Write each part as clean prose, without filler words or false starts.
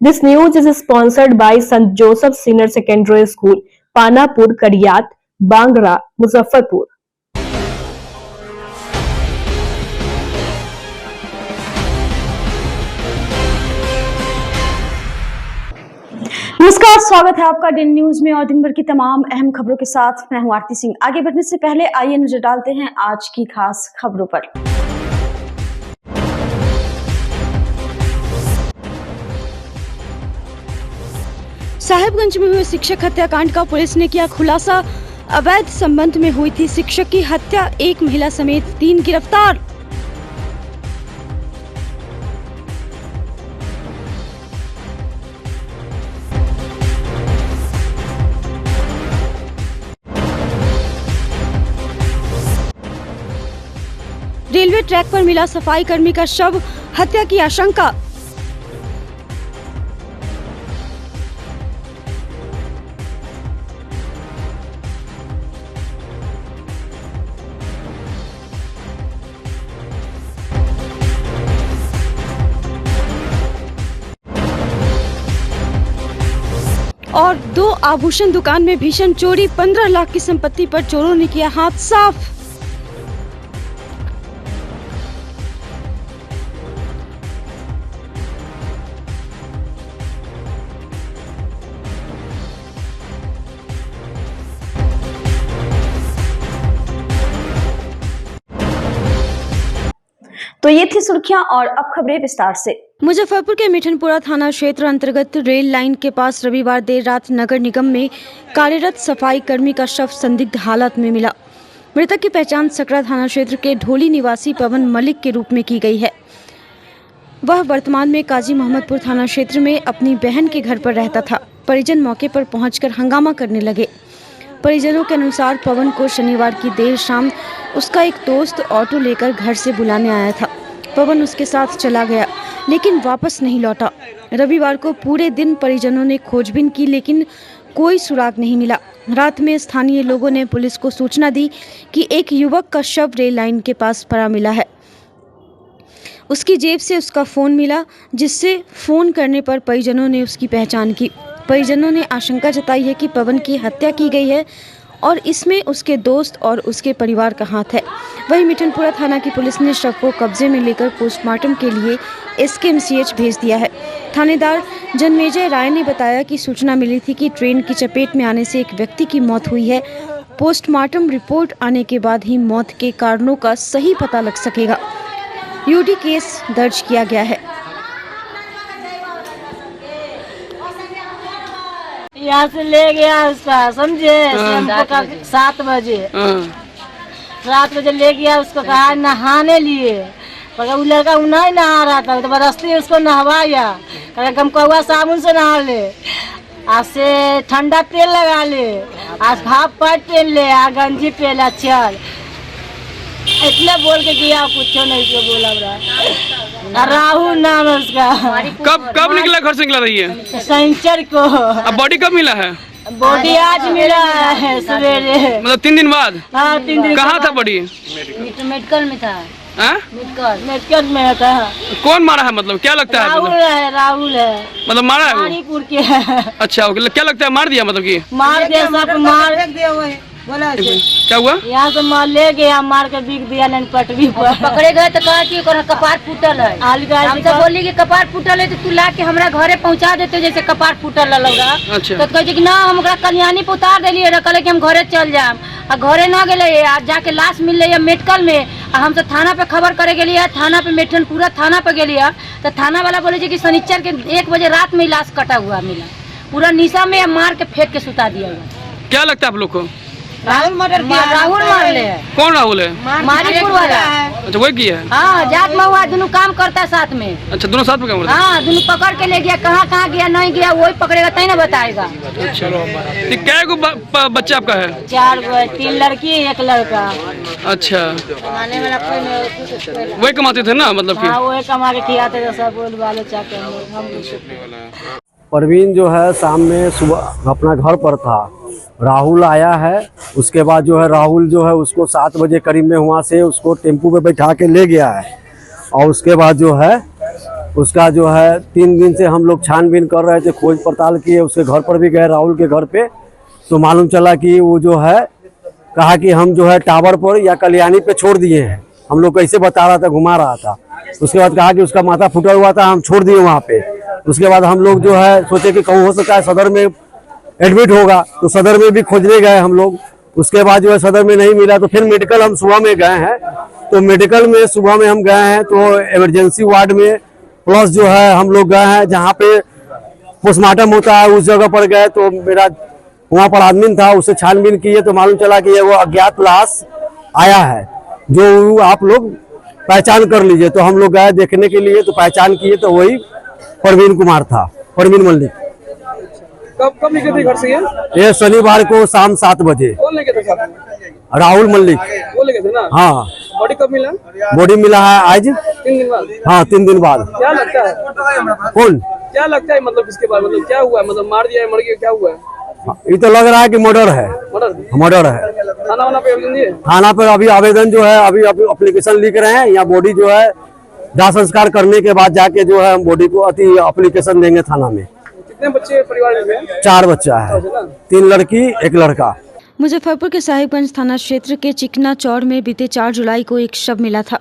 This news is sponsored by St. Joseph Senior Secondary School, Panapur, Kadiyat, Bangra, Muzaffarpur. नमस्कार, स्वागत है आपका दिन न्यूज में और दिन भर की तमाम अहम खबरों के साथ मैं हूं आरती सिंह। आगे बढ़ने से पहले आइए नजर डालते हैं आज की खास खबरों पर। साहिबगंज में हुए शिक्षक हत्याकांड का पुलिस ने किया खुलासा। अवैध संबंध में हुई थी शिक्षक की हत्या, एक महिला समेत 3 गिरफ्तार। रेलवे ट्रैक पर मिला सफाई कर्मी का शव, हत्या की आशंका। और 2 आभूषण दुकान में भीषण चोरी, 15 लाख की संपत्ति पर चोरों ने किया हाथ साफ। तो ये थी सुर्खियां और अब खबरें विस्तार से। मुजफ्फरपुर के मिठनपुरा थाना क्षेत्र अंतर्गत रेल लाइन के पास रविवार देर रात नगर निगम में कार्यरत सफाई कर्मी का शव संदिग्ध हालत में मिला। मृतक की पहचान सकरा थाना क्षेत्र के ढोली निवासी पवन मलिक के रूप में की गई है। वह वर्तमान में काजी मोहम्मदपुर थाना क्षेत्र में अपनी बहन के घर पर रहता था। परिजन मौके पर पहुंचकर हंगामा करने लगे। परिजनों के अनुसार पवन को शनिवार की देर शाम उसका एक दोस्त ऑटो लेकर घर से बुलाने आया था। पवन उसके साथ चला गया लेकिन वापस नहीं लौटा। रविवार को पूरे दिन परिजनों ने खोजबीन की लेकिन कोई सुराग नहीं मिला। रात में स्थानीय लोगों ने पुलिस को सूचना दी कि एक युवक का शव रेल लाइन के पास पड़ा मिला है। उसकी जेब से उसका फ़ोन मिला, जिससे फ़ोन करने पर परिजनों ने उसकी पहचान की। परिजनों ने आशंका जताई है कि पवन की हत्या की गई है और इसमें उसके दोस्त और उसके परिवार का हाथ है। वहीं मिठनपुरा थाना की पुलिस ने शव को कब्जे में लेकर पोस्टमार्टम के लिए SKMCH भेज दिया है। थानेदार जन्मेजय राय ने बताया कि सूचना मिली थी कि ट्रेन की चपेट में आने से एक व्यक्ति की मौत हुई है। पोस्टमार्टम रिपोर्ट आने के बाद ही मौत के कारणों का सही पता लग सकेगा। UD केस दर्ज किया गया है। यहाँ से ले गया उसका, समझे, 7 बजे 7 बजे ले गया उसको, कहा नहाने लिए, पर वो लड़का नहीं नहा रहा था, तो बरसती उसको नहवाया, कहा गमकौआ साबुन से नहा ले, आज से ठंडा तेल लगा ले, आज हाफ पैंट पहन ले, आ गंजी पहला, चल इतना बोल के गया, कुछ नहीं को बोला रहा। राहुल नाम है उसका। कब निकला, घर से निकला रही है? शनिचर को। अब बॉडी कब मिला है? बॉडी आज मिला है सवेरे, मतलब 3 दिन बाद। हाँ 3 दिन। कहाँ था बॉडी? मेडिकल में था। मेडिकल में था। कौन मारा है, मतलब क्या लगता है? राहुल है, मतलब मारा है मणिपुर के है। अच्छा, क्या लगता है, मार दिया? मतलब कि मार दिया, सब मार बोला। क्या हुआ? यहाँ से मार ले गया, मार के बिक दिया पटरी पर। पकड़े गए तो कहा कि कपार फूटल है। हमसे बोली कि कपार फूटल है तो तू ला के हमारा घरे पहुँचा देते जैसे कपार फूटल लगा। अच्छा। तो कहे कि ना हम कल्याणी पे उतार दिलिए, कहले कि हम घरे चल जाए। आ घरे न गए, आज जाके लाश मिल रही है मेडिकल में। हम तो थाना पे खबर करे गए, थाना पे मिठनपुरा थाना पे गए तो थाना वाला बोले कि शनिचर के 1 बजे रात में लाश कटा हुआ मिला, पूरा निशा में मार के फेंक के सुता दिया हुआ। क्या लगता है आप लोग को? राहुल मर्डर किया। राहुल मार ले। कौन राहुल है? मणिपुर वाला। अच्छा, वही किया है? हाँ, जात महुआ दोनों काम करता है साथ में। अच्छा, दोनों साथ में काम करते हैं? हाँ, दोनों पकड़ के ले गया, कहाँ गया नहीं गया वही पकड़ेगा तभी ना बताएगा। क्या बच्चा आपका है? 4 गो, 3 लड़की 1 लड़का। अच्छा, वही कमाते थे ना, मतलब हाँ वही कमा के खिलाते थे सब बाल बच्चा के। परवीन जो है शाम में सुबह अपना घर पर था, राहुल आया है। उसके बाद जो है राहुल जो है उसको 7 बजे करीब में वहाँ से उसको टेम्पू पे बैठा के ले गया है और उसके बाद जो है उसका जो है 3 दिन से हम लोग छानबीन कर रहे थे, खोज पड़ताल किए, उसके घर पर भी गए, राहुल के घर पे, तो मालूम चला कि वो जो है कहा कि हम जो है टावर पर या कल्याणी पे छोड़ दिए हैं। हम लोग कैसे बता रहा था, घुमा रहा था। उसके बाद कहा कि उसका माथा फूटा हुआ था, हम छोड़ दिए वहाँ पे। उसके बाद हम लोग जो है सोचे कि कहूँ हो सकता है सदर में एडमिट होगा, तो सदर में भी खोजने गए हम लोग। उसके बाद जो है सदर में नहीं मिला, तो फिर मेडिकल हम सुबह में गए हैं। तो मेडिकल में सुबह में हम गए हैं, तो इमरजेंसी वार्ड में प्लस जो है हम लोग गए हैं जहाँ पे पोस्टमार्टम होता है, उस जगह पर गए। तो मेरा वहाँ पर आदमी था, उससे छानबीन किए तो मालूम चला कि ये वो अज्ञात लाश आया है, जो आप लोग पहचान कर लीजिए। तो हम लोग गए देखने के लिए, तो पहचान किए तो वही परवीन कुमार था, परवीन मल्लिक। कब निकले थे घर से ये शनिवार को शाम 7 बजे। कौन लेके थे साथ में? राहुल मल्लिक। वो लेके थे ना? हाँ। बॉडी कब मिला? बॉडी मिला है आज 3 दिन बाद। हाँ, 3 दिन बाद। क्या लगता है? कौन? क्या लगता है मतलब इसके बाद, मतलब क्या हुआ है, मतलब मार दिया है, मर गया, क्या हुआ है? ये तो लग रहा है कि मर्डर है। मर्डर है। थाना वाला पे आवेदन दिए? थाना पर अभी आवेदन जो है अभी एप्लीकेशन लिख रहे हैं। यहाँ बॉडी जो है दाह संस्कार करने के बाद जाके जो है हम बॉडी को एप्लीकेशन देंगे थाना में। कितने बच्चे परिवार में? 4 बच्चा है, 3 लड़की 1 लड़का। मुजफ्फरपुर के साहिबगंज थाना क्षेत्र के चिकना चौड़ में बीते 4 जुलाई को एक शव मिला था।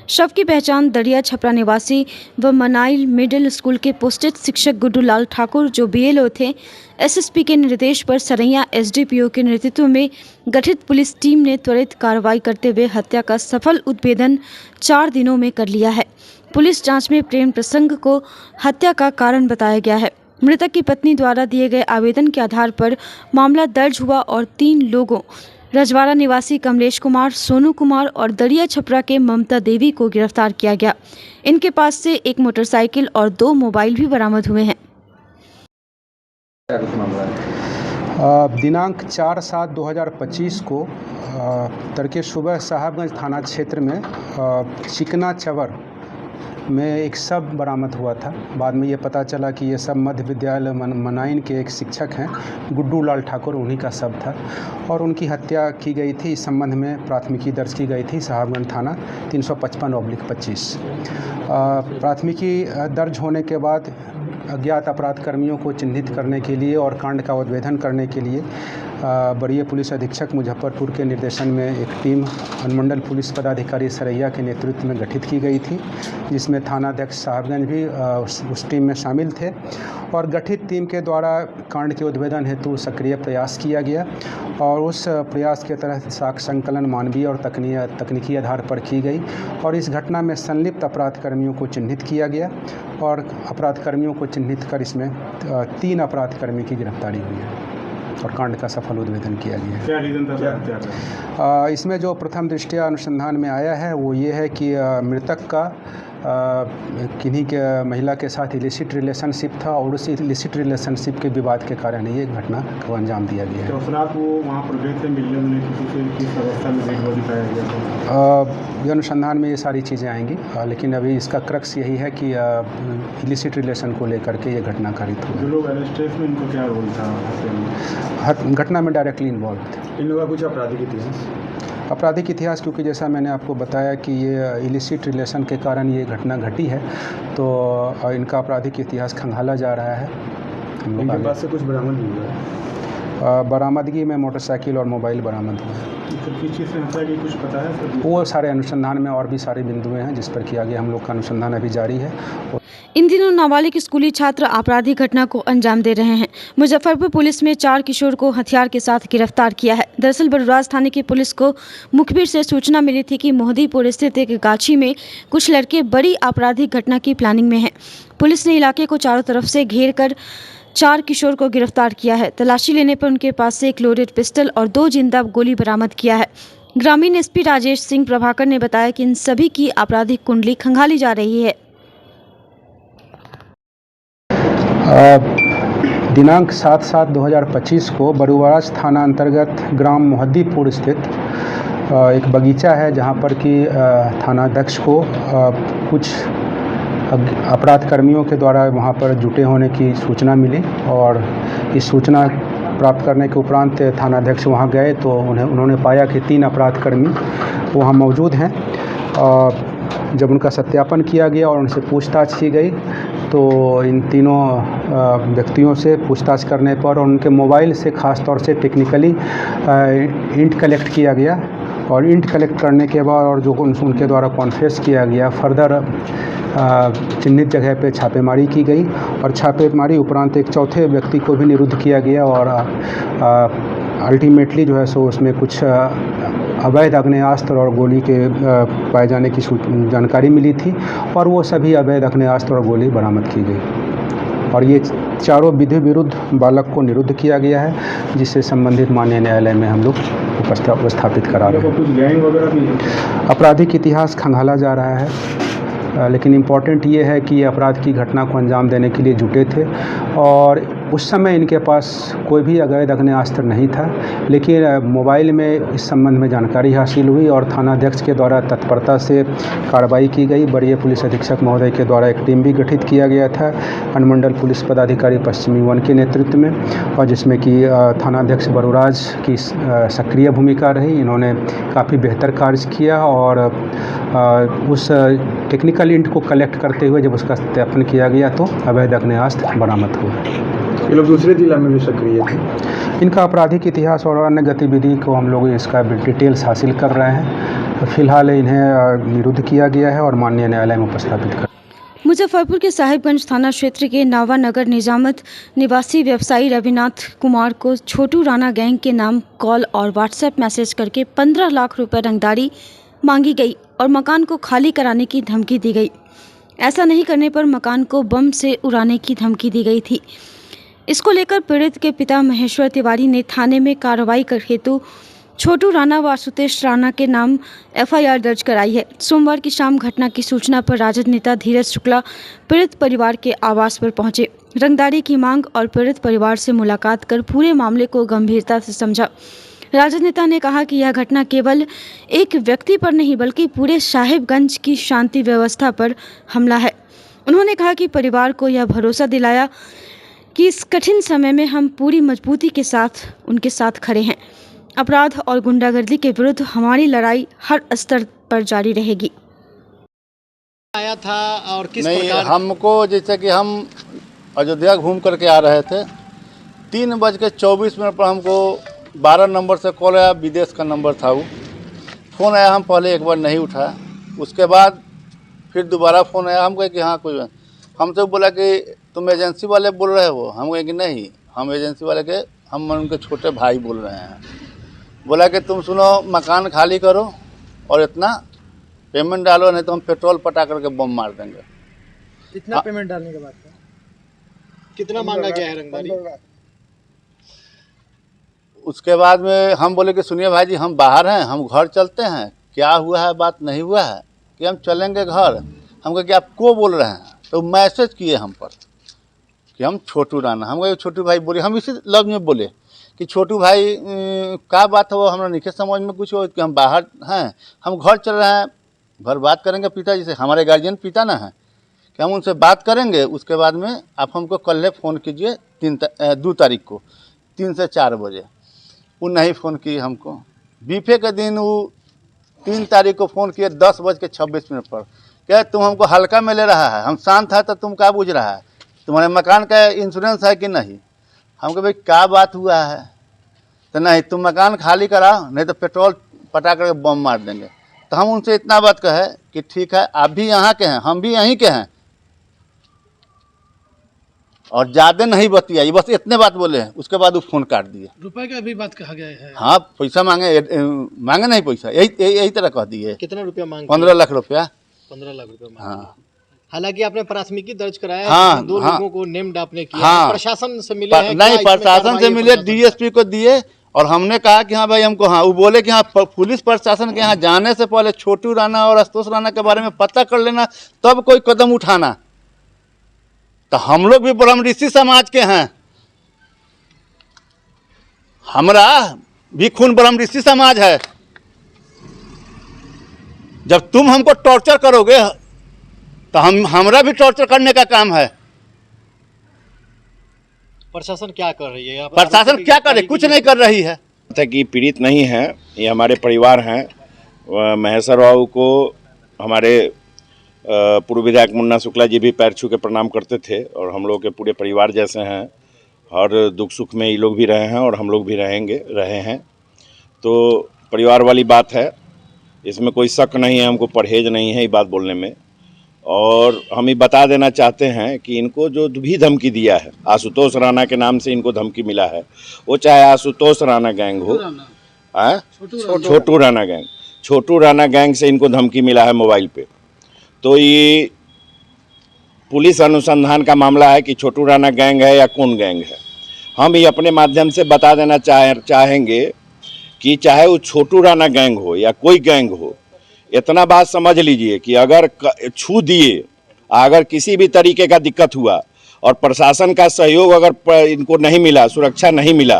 शव की पहचान दरिया छपरा निवासी व मनाइल मिडिल स्कूल के पोस्टेड शिक्षक गुड्डू लाल ठाकुर, जो बीएलओ थे, एसएसपी के निर्देश पर सरैया एसडीपीओ के नेतृत्व में गठित पुलिस टीम ने त्वरित कार्रवाई करते हुए हत्या का सफल उद्भेदन 4 दिनों में कर लिया है। पुलिस जांच में प्रेम प्रसंग को हत्या का कारण बताया गया है। मृतक की पत्नी द्वारा दिए गए आवेदन के आधार पर मामला दर्ज हुआ और 3 लोगों रजवाड़ा निवासी कमलेश कुमार, सोनू कुमार और दरिया छपरा के ममता देवी को गिरफ्तार किया गया। इनके पास से 1 मोटरसाइकिल और 2 मोबाइल भी बरामद हुए हैं। दिनांक 4/7/2025 को तड़के सुबह साहबगंज थाना क्षेत्र में चिकना चवर में एक शव बरामद हुआ था। बाद में ये पता चला कि ये सब मध्य विद्यालय मनाइन के एक शिक्षक हैं, गुड्डू लाल ठाकुर, उन्हीं का शव था और उनकी हत्या की गई थी। इस संबंध में प्राथमिकी दर्ज की गई थी साहबगंज थाना 355/25। प्राथमिकी दर्ज होने के बाद अज्ञात अपराध कर्मियों को चिन्हित करने के लिए और कांड का उद्भेदन करने के लिए वरीय पुलिस अधीक्षक मुजफ्फरपुर के निर्देशन में एक टीम अनुमंडल पुलिस पदाधिकारी सरैया के नेतृत्व में गठित की गई थी, जिसमें थानाध्यक्ष साहबगंज भी उस टीम में शामिल थे। और गठित टीम के द्वारा कांड के उद्भेदन हेतु सक्रिय प्रयास किया गया और उस प्रयास के तहत साक्ष्य संकलन मानवीय और तकनीकी आधार पर की गई और इस घटना में संलिप्त अपराध कर्मियों को चिन्हित किया गया और अपराध कर्मियों को चिन्हित कर इसमें 3 अपराध कर्मी की गिरफ्तारी हुई है और कांड का सफल उद्भेदन किया गया है। क्या रीजन था? इसमें जो प्रथम दृष्टया अनुसंधान में आया है वो ये है कि मृतक का किन्हीं के महिला के साथ इलिसिट रिलेशनशिप था और उस इलिसिट रिलेशनशिप के विवाद के कारण ये घटना को अंजाम दिया गया है। तो रात वो वहाँ पर गए थे मिलने में, किसी से किस अवस्था में डेड बॉडी पाया गया था? ये अनुसंधान में ये सारी चीज़ें आएंगी, लेकिन अभी इसका क्रक्स यही है कि इलिसिट रिलेशन को लेकर के ये घटना कारित हुई। जो लोग अरेस्ट है इसमें इनको क्या रोल था? घटना में डायरेक्टली इन्वॉल्व थे। इन लोगों का कुछ आपराधिक इतिहास क्योंकि जैसा मैंने आपको बताया कि ये इलिसिट रिलेशन के कारण ये घटना घटी है, तो इनका आपराधिक इतिहास खंगाला जा रहा है। इनके पास से कुछ बरामद भी हुआ है? बरामदगी में मोटरसाइकिल और मोबाइल बरामद हुआ है। किस चीज़ से हत्या की कुछ पता है? वो सारे अनुसंधान में और भी सारे बिंदुएं हैं जिस पर कि आगे हम लोग का अनुसंधान अभी जारी है। इन दिनों नाबालिग स्कूली छात्र आपराधिक घटना को अंजाम दे रहे हैं। मुजफ्फरपुर पुलिस में 4 किशोर को हथियार के साथ गिरफ्तार किया है। दरअसल बरुराज थाने की पुलिस को मुखबिर से सूचना मिली थी कि मोहदीपुर स्थित एक गाछी में कुछ लड़के बड़ी आपराधिक घटना की प्लानिंग में हैं। पुलिस ने इलाके को चारों तरफ से घेर कर 4 किशोर को गिरफ्तार किया है। तलाशी लेने पर उनके पास से एक लोडेड पिस्टल और 2 जिंदा गोली बरामद किया है। ग्रामीण एसपी राजेश सिंह प्रभाकर ने बताया कि इन सभी की आपराधिक कुंडली खंगाली जा रही है। दिनांक 7/7/2025 को बरुराज थाना अंतर्गत ग्राम मोहद्दीपुर स्थित एक बगीचा है जहां पर कि थानाध्यक्ष को कुछ अपराध कर्मियों के द्वारा वहां पर जुटे होने की सूचना मिली और इस सूचना प्राप्त करने के उपरांत थानाध्यक्ष वहां गए तो उन्होंने पाया कि 3 अपराध कर्मी वहां मौजूद हैं। जब उनका सत्यापन किया गया और उनसे पूछताछ की गई तो इन तीनों व्यक्तियों से पूछताछ करने पर उनके मोबाइल से ख़ास तौर से टेक्निकली इंट कलेक्ट किया गया और इंट कलेक्ट करने के बाद और जो उनके द्वारा कॉन्फेस किया गया, फर्दर चिन्हित जगह पे छापेमारी की गई और छापेमारी उपरांत एक चौथे व्यक्ति को भी निरुद्ध किया गया और अल्टीमेटली जो है सो उसमें कुछ अवैध आग्नेयास्त्र और गोली के पाए जाने की जानकारी मिली थी और वो सभी अवैध आग्नेयास्त्र और गोली बरामद की गई और ये चारों विधि विरुद्ध बालक को निरुद्ध किया गया है, जिससे संबंधित माननीय न्यायालय में हम लोग उपस्थापित करा रहे हैं। कुछ गैंग वगैरह भी आपराधिक इतिहास खंगाला जा रहा है, लेकिन इम्पॉर्टेंट ये है कि ये अपराध की घटना को अंजाम देने के लिए जुटे थे और उस समय इनके पास कोई भी अवैध आग्नेयास्त्र नहीं था, लेकिन मोबाइल में इस संबंध में जानकारी हासिल हुई और थानाध्यक्ष के द्वारा तत्परता से कार्रवाई की गई। वरीय पुलिस अधीक्षक महोदय के द्वारा एक टीम भी गठित किया गया था अनुमंडल पुलिस पदाधिकारी पश्चिमी वन के नेतृत्व में और जिसमें कि थानाध्यक्ष बरुराज की सक्रिय भूमिका रही। इन्होंने काफ़ी बेहतर कार्य किया और उस टेक्निकल इंट को कलेक्ट करते हुए जब उसका सत्यापन किया गया तो अवैध आग्नेयास्त्र बरामद हुआ। ये लोग दूसरे जिला में भी सक्रिय थे। इनका आपराधिक इतिहास और अन्य गतिविधि को हम लोग इसका डिटेल्स हासिल कर रहे हैं। फिलहाल इन्हें निरुद्ध किया गया है और माननीय न्यायालय में उपस्थापित कर। मुजफ्फरपुर के साहिबगंज थाना क्षेत्र के नावानगर निजामत निवासी व्यवसायी रविनाथ कुमार को छोटू राणा गैंग के नाम कॉल और व्हाट्सएप मैसेज करके 15 लाख रुपए रंगदारी मांगी गई और मकान को खाली कराने की धमकी दी गई। ऐसा नहीं करने पर मकान को बम से उड़ाने की धमकी दी गई थी। इसको लेकर पीड़ित के पिता महेश्वर तिवारी ने थाने में कार्रवाई कर हेतु छोटू राणा व आशुतोष राणा के नाम एफआईआर दर्ज कराई है। सोमवार की शाम घटना की सूचना पर राजद नेता धीरज शुक्ला पीड़ित परिवार के आवास पर पहुंचे। रंगदारी की मांग और पीड़ित परिवार से मुलाकात कर पूरे मामले को गंभीरता से समझा। राजद नेता ने कहा कि यह घटना केवल एक व्यक्ति पर नहीं बल्कि पूरे साहिबगंज की शांति व्यवस्था पर हमला है। उन्होंने कहा कि परिवार को यह भरोसा दिलाया कि इस कठिन समय में हम पूरी मजबूती के साथ उनके साथ खड़े हैं। अपराध और गुंडागर्दी के विरुद्ध हमारी लड़ाई हर स्तर पर जारी रहेगी। आया था और किस नहीं प्रकार? हमको जैसे कि हम अयोध्या घूम करके आ रहे थे 3:24 पर हमको 12 नंबर से कॉल आया, विदेश का नंबर था वो। फ़ोन आया, हम पहले एक बार नहीं उठाया, उसके बाद फिर दोबारा फ़ोन आया, हम कहे कि हाँ कोई, हमसे बोला कि तुम एजेंसी वाले बोल रहे हो? हम कहे कि नहीं, हम एजेंसी वाले के, हम उनके छोटे भाई बोल रहे हैं। बोला कि तुम सुनो, मकान खाली करो और इतना पेमेंट डालो, नहीं तो हम पेट्रोल पटा करके बम मार देंगे। कितना पेमेंट डालने के बाद कितना मांगा गया है रंगदारी? उसके बाद में हम बोले कि सुनिए भाई जी, हम बाहर हैं, हम घर चलते हैं, क्या हुआ है बात नहीं हुआ है कि हम चलेंगे घर। हम कहे कि आप को बोल रहे हैं? तो मैसेज किए हम पर कि हम छोटू राणा। हम कहे छोटू भाई बोले, हम इसी लफ्ज़ में बोले कि छोटू भाई क्या बात है वो हमारा नहीं समझ में कुछ हो कि हम बाहर हैं, हम घर चल रहे हैं, घर बात करेंगे पिताजी से, हमारे गार्जियन पिता ना हैं, कि हम उनसे बात करेंगे, उसके बाद में आप हमको कल फ़ोन कीजिए 2 तारीख को 3 से 4 बजे। वो नहीं फ़ोन किए हमको। बीफे के दिन वो 3 तारीख को फ़ोन किए 10:26 पर, क्या तुम हमको हल्का में ले रहा है? हम शांत है तो तुम क्या बुझ रहा है? तुम्हारे मकान का इंश्योरेंस है कि नहीं? हम कहे भाई क्या बात हुआ है? तो नहीं, तुम मकान खाली कराओ, नहीं तो पेट्रोल पटा करके बम मार देंगे। तो हम उनसे इतना बात कहे कि ठीक है, आप भी यहाँ के हैं, हम भी यहीं के हैं, और ज़्यादा नहीं बतियाई, बस इतने बात बोले हैं। उसके बाद वो फ़ोन काट दिए। रुपए का भी बात कहा गया है? हाँ, पैसा मांगे नहीं पैसा, यही तरह कह दिए। कितना रुपया मांगे? 15 लाख रुपया। 15 लाख रुपया। हाँ, हालांकि आपने प्राथमिकी दर्ज कराया, हाँ, 2 हाँ, लोगों को नेम्ड आपने किया। हाँ, प्रशासन से मिले हैं? नहीं, प्रशासन से मिले, डीएसपी को दिए और हमने कहा कि हाँ भाई हमको, हाँ वो बोले कि हाँ पुलिस प्रशासन के यहाँ जाने से पहले छोटू राणा और आशुतोष राणा के बारे में पता कर लेना, तब कोई कदम उठाना। तो हम लोग भी ब्रह्म ऋषि समाज के हैं, हमारा भी खून ब्रह्म ऋषि समाज है। जब तुम हमको टॉर्चर करोगे तो हमारा भी टॉर्चर करने का काम है। प्रशासन क्या कर रही है? प्रशासन क्या कर रही है? कुछ नहीं कर रही है। कि पीड़ित नहीं है, ये हमारे परिवार हैं। महेश्वर बाबू को हमारे पूर्व विधायक मुन्ना शुक्ला जी भी पैर छू के प्रणाम करते थे और हम लोग के पूरे परिवार जैसे हैं। हर दुख सुख में ये लोग भी रहे हैं और हम लोग भी रहे हैं। तो परिवार वाली बात है, इसमें कोई शक नहीं है, हमको परहेज नहीं है ये बात बोलने में। और हम ये बता देना चाहते हैं कि इनको जो भी धमकी दिया है, आशुतोष राणा के नाम से इनको धमकी मिला है, वो चाहे आशुतोष राणा गैंग हो, छोटू राणा गैंग, छोटू राणा गैंग से इनको धमकी मिला है मोबाइल पे। तो ये पुलिस अनुसंधान का मामला है कि छोटू राणा गैंग है या कौन गैंग है। हम ये अपने माध्यम से बता देना चाहेंगे कि चाहे वो छोटू राणा गैंग हो या कोई गैंग हो, इतना बात समझ लीजिए कि अगर छू दिए, अगर किसी भी तरीके का दिक्कत हुआ और प्रशासन का सहयोग अगर इनको नहीं मिला, सुरक्षा नहीं मिला,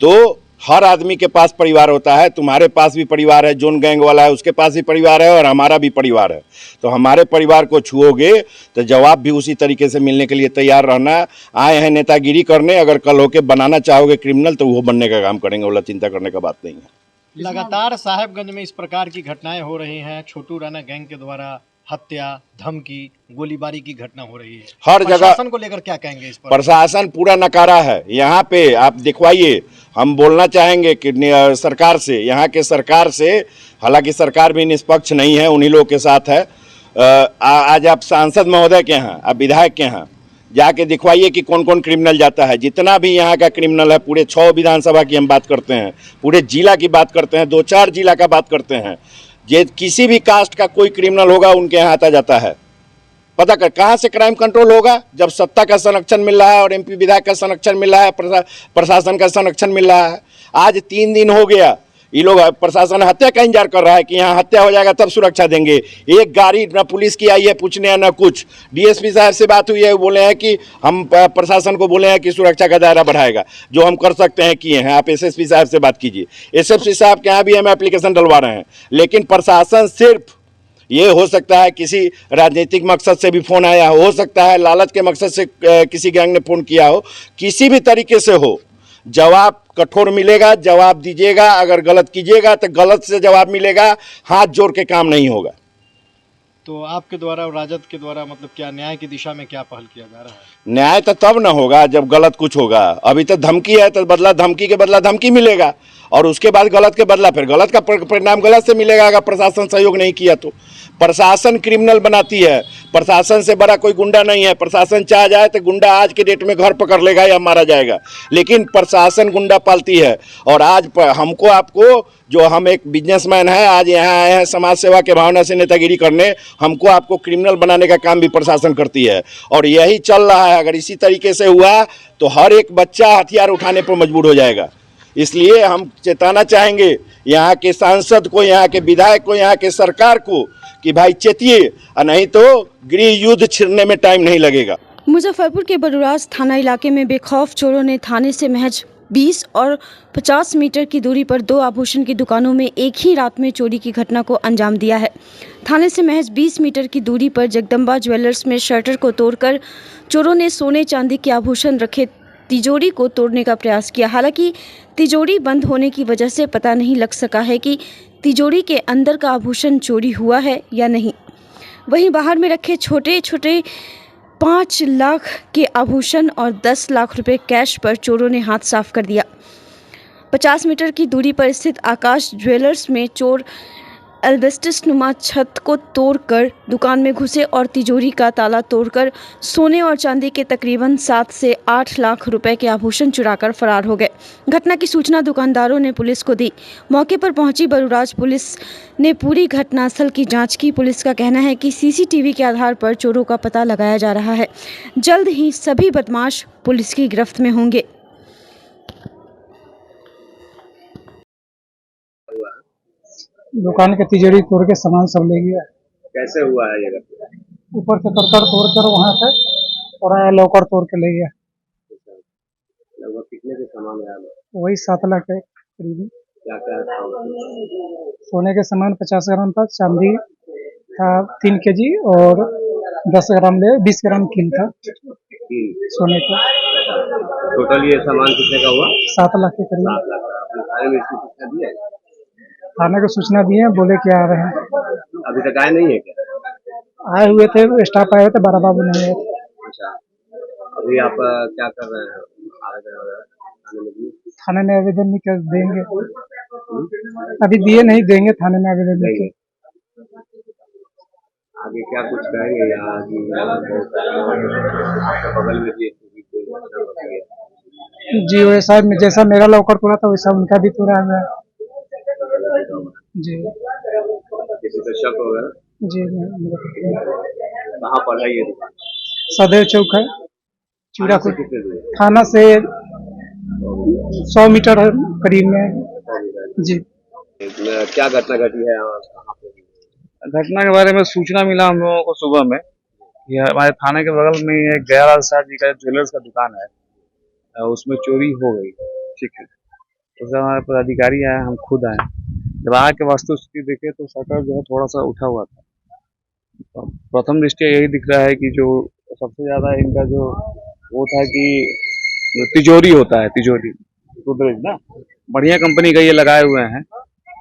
तो हर आदमी के पास परिवार होता है। तुम्हारे पास भी परिवार है, जोन गैंग वाला है उसके पास भी परिवार है और हमारा भी परिवार है। तो हमारे परिवार को छुओगे तो जवाब भी उसी तरीके से मिलने के लिए तैयार रहना। आए हैं नेतागिरी करने, अगर कल होके बनाना चाहोगे क्रिमिनल तो वो बनने का काम करेंगे, बोला चिंता करने का बात नहीं है। लगातार साहेबगंज में इस प्रकार की घटनाएं हो रही हैं। छोटू राणा गैंग के द्वारा हत्या, धमकी, गोलीबारी की घटना हो रही है। हर जगह प्रशासन को लेकर क्या कहेंगे इस पर? प्रशासन पूरा नकारा है। यहाँ पे आप दिखवाइए, हम बोलना चाहेंगे कि सरकार से, यहाँ के सरकार से, हालांकि सरकार भी निष्पक्ष नहीं है, उन्हीं लोगों के साथ है। आज आप सांसद महोदय के यहाँ, आप विधायक के यहाँ जाके दिखवाइए कि कौन कौन क्रिमिनल जाता है। जितना भी यहाँ का क्रिमिनल है, पूरे 6 विधानसभा की हम बात करते हैं, पूरे जिला की बात करते हैं, 2-4 जिला का बात करते हैं, जे किसी भी कास्ट का कोई क्रिमिनल होगा उनके यहाँ आता जाता है। पता कर कहाँ से क्राइम कंट्रोल होगा, जब सत्ता का संरक्षण मिल रहा है और एमपी विधायक का संरक्षण मिल रहा है, प्रशासन का संरक्षण मिल रहा है। आज 3 दिन हो गया, ये लोग प्रशासन हत्या का इंतजार कर रहा है कि यहाँ हत्या हो जाएगा तब सुरक्षा देंगे। एक गाड़ी न पुलिस की आई है पूछने न कुछ। डीएसपी साहब से बात हुई है, वो बोले हैं कि हम प्रशासन को बोले हैं कि सुरक्षा का दायरा बढ़ाएगा, जो हम कर सकते हैं किए हैं। आप एसएसपी साहब से बात कीजिए, एसएसपी साहब के यहाँ भी हम एप्लीकेशन डलवा रहे हैं, लेकिन प्रशासन सिर्फ, ये हो सकता है किसी राजनीतिक मकसद से भी फ़ोन आया हो सकता है लालच के मकसद से किसी गैंग ने फ़ोन किया हो, किसी भी तरीके से हो, जवाब कठोर मिलेगा, जवाब दीजिएगा। अगर गलत कीजिएगा तो गलत से जवाब मिलेगा, हाथ जोड़ के काम नहीं होगा। तो आपके द्वारा और राजद के द्वारा मतलब क्या न्याय की दिशा में क्या पहल किया जा रहा है? न्याय तो तब न होगा जब गलत कुछ होगा। अभी तो धमकी है तो बदला, धमकी के बदला धमकी मिलेगा और उसके बाद गलत के बदला फिर गलत का परिणाम गलत से मिलेगा। अगर प्रशासन सहयोग नहीं किया तो प्रशासन क्रिमिनल बनाती है, प्रशासन से बड़ा कोई गुंडा नहीं है। प्रशासन चाह जाए तो गुंडा आज के डेट में घर पकड़ लेगा या मारा जाएगा, लेकिन प्रशासन गुंडा पालती है। और आज हमको आपको, जो हम एक बिजनेसमैन है, आज यहाँ आए हैं समाज सेवा के भावना से नेतागिरी करने, हमको आपको क्रिमिनल बनाने का काम भी प्रशासन करती है और यही चल रहा है। अगर इसी तरीके से हुआ तो हर एक बच्चा हथियार उठाने पर मजबूर हो जाएगा। इसलिए हम चेताना चाहेंगे यहाँ के सांसद को, यहाँ के विधायक को, यहाँ के सरकार को कि भाई चेतिए, नहीं तो गृह युद्ध छिड़ने में टाइम नहीं लगेगा। मुजफ्फरपुर के बलूराज थाना इलाके में बेखौफ चोरों ने थाने से महज 20 और 50 मीटर की दूरी पर 2 आभूषण की दुकानों में एक ही रात में चोरी की घटना को अंजाम दिया है। थाने से महज 20 मीटर की दूरी पर जगदम्बा ज्वेलर्स में शटर को तोड़कर चोरों ने सोने चांदी के आभूषण रखे तिजोरी को तोड़ने का प्रयास किया। हालांकि तिजोरी बंद होने की वजह से पता नहीं लग सका है कि तिजोरी के अंदर का आभूषण चोरी हुआ है या नहीं। वहीं बाहर में रखे छोटे छोटे 5 लाख के आभूषण और 10 लाख रुपए कैश पर चोरों ने हाथ साफ कर दिया। 50 मीटर की दूरी पर स्थित आकाश ज्वेलर्स में चोर एल्बेस्टस नुमा छत को तोड़कर दुकान में घुसे और तिजोरी का ताला तोड़कर सोने और चांदी के तकरीबन 7 से 8 लाख रुपए के आभूषण चुराकर फरार हो गए। घटना की सूचना दुकानदारों ने पुलिस को दी। मौके पर पहुंची बलूराज पुलिस ने पूरी घटनास्थल की जांच की। पुलिस का कहना है कि सीसीटीवी के आधार पर चोरों का पता लगाया जा रहा है। जल्द ही सभी बदमाश पुलिस की गिरफ्त में होंगे। दुकान के तिजोरी तोड़ के सामान सब ले गया। कैसे हुआ है ये घटना? ऊपर से करकट तोड़ कर वहाँ से और लॉकर तोड़ के ले गया। लगभग कितने के सामान है? वही 7 लाख के करीब। क्या क्या था? सोने के सामान 50 ग्राम था, चांदी था 3 केजी और 10 ग्राम 20 ग्राम कील था सोने का। टोटल ये सामान कितने का हुआ? 7 लाख के करीब। 7 लाख का। थाने में इसकी सूचना दी है? थाने को सूचना दिए, बोले कि आ रहे हैं। अभी तक आए नहीं है क्या? आए हुए थे, स्टाफ आए हुए थे, बड़ा बाबू नहीं आए थे। अच्छा, अभी आप क्या कर रहे हैं? आवेदन वगैरह थाने में दिए? थाने में आवेदन नहीं कर देंगे, अभी दिए नहीं, देंगे थाने में आवेदन लेके। आगे क्या कुछ करेंगे या आपके बगल में भी कोई घटना होती है? जी वैसा जैसा मेरा लॉकर पूरा था वैसा उनका भी पूरा हुआ है। जी किसी पे शक होगा? जी कहाँ पर है ये दुकान? सदैव चौक है, चूड़ाखुर कितने दूर? थाना से 100 मीटर करीब में। जी क्या घटना घटी है और कहाँ पे? घटना के बारे में सूचना मिला हम लोगों को सुबह में। ये हमारे थाने के बगल में एक गयालाल शाह जी का ज्वेलर्स का दुकान है, उसमें चोरी हो गई। ठीक है, उसमें हमारे पदाधिकारी आए, हम खुद आए। जब आके वस्तुस्थिति देखे तो शटर जो है थोड़ा सा उठा हुआ था। तो प्रथम दृष्टया यही दिख रहा है कि जो सबसे ज्यादा इनका जो वो था कि जो तिजोरी होता है, तिजोरी गोदरेज ना, बढ़िया कंपनी का ये लगाए हुए हैं।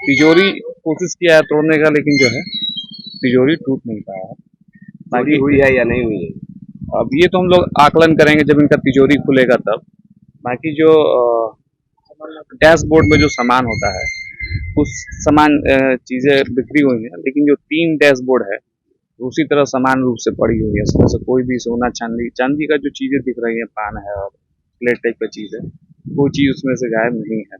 तिजोरी कोशिश किया है तोड़ने का, लेकिन जो है तिजोरी टूट नहीं पाया है। बाकी हुई है या नहीं हुई है? अब ये तो हम लोग आकलन करेंगे जब इनका तिजोरी खुलेगा तब। बाकी जो डैशबोर्ड में जो सामान होता है उस सामान चीजें बिखरी हुई हैं, लेकिन जो 3 डैशबोर्ड है उसी तरह समान रूप से पड़ी हुई है। इसमें से कोई भी सोना चांदी का जो चीजें दिख रही है, पान है और प्लेट टाइप का चीज है, वो चीज उसमें से गायब नहीं है।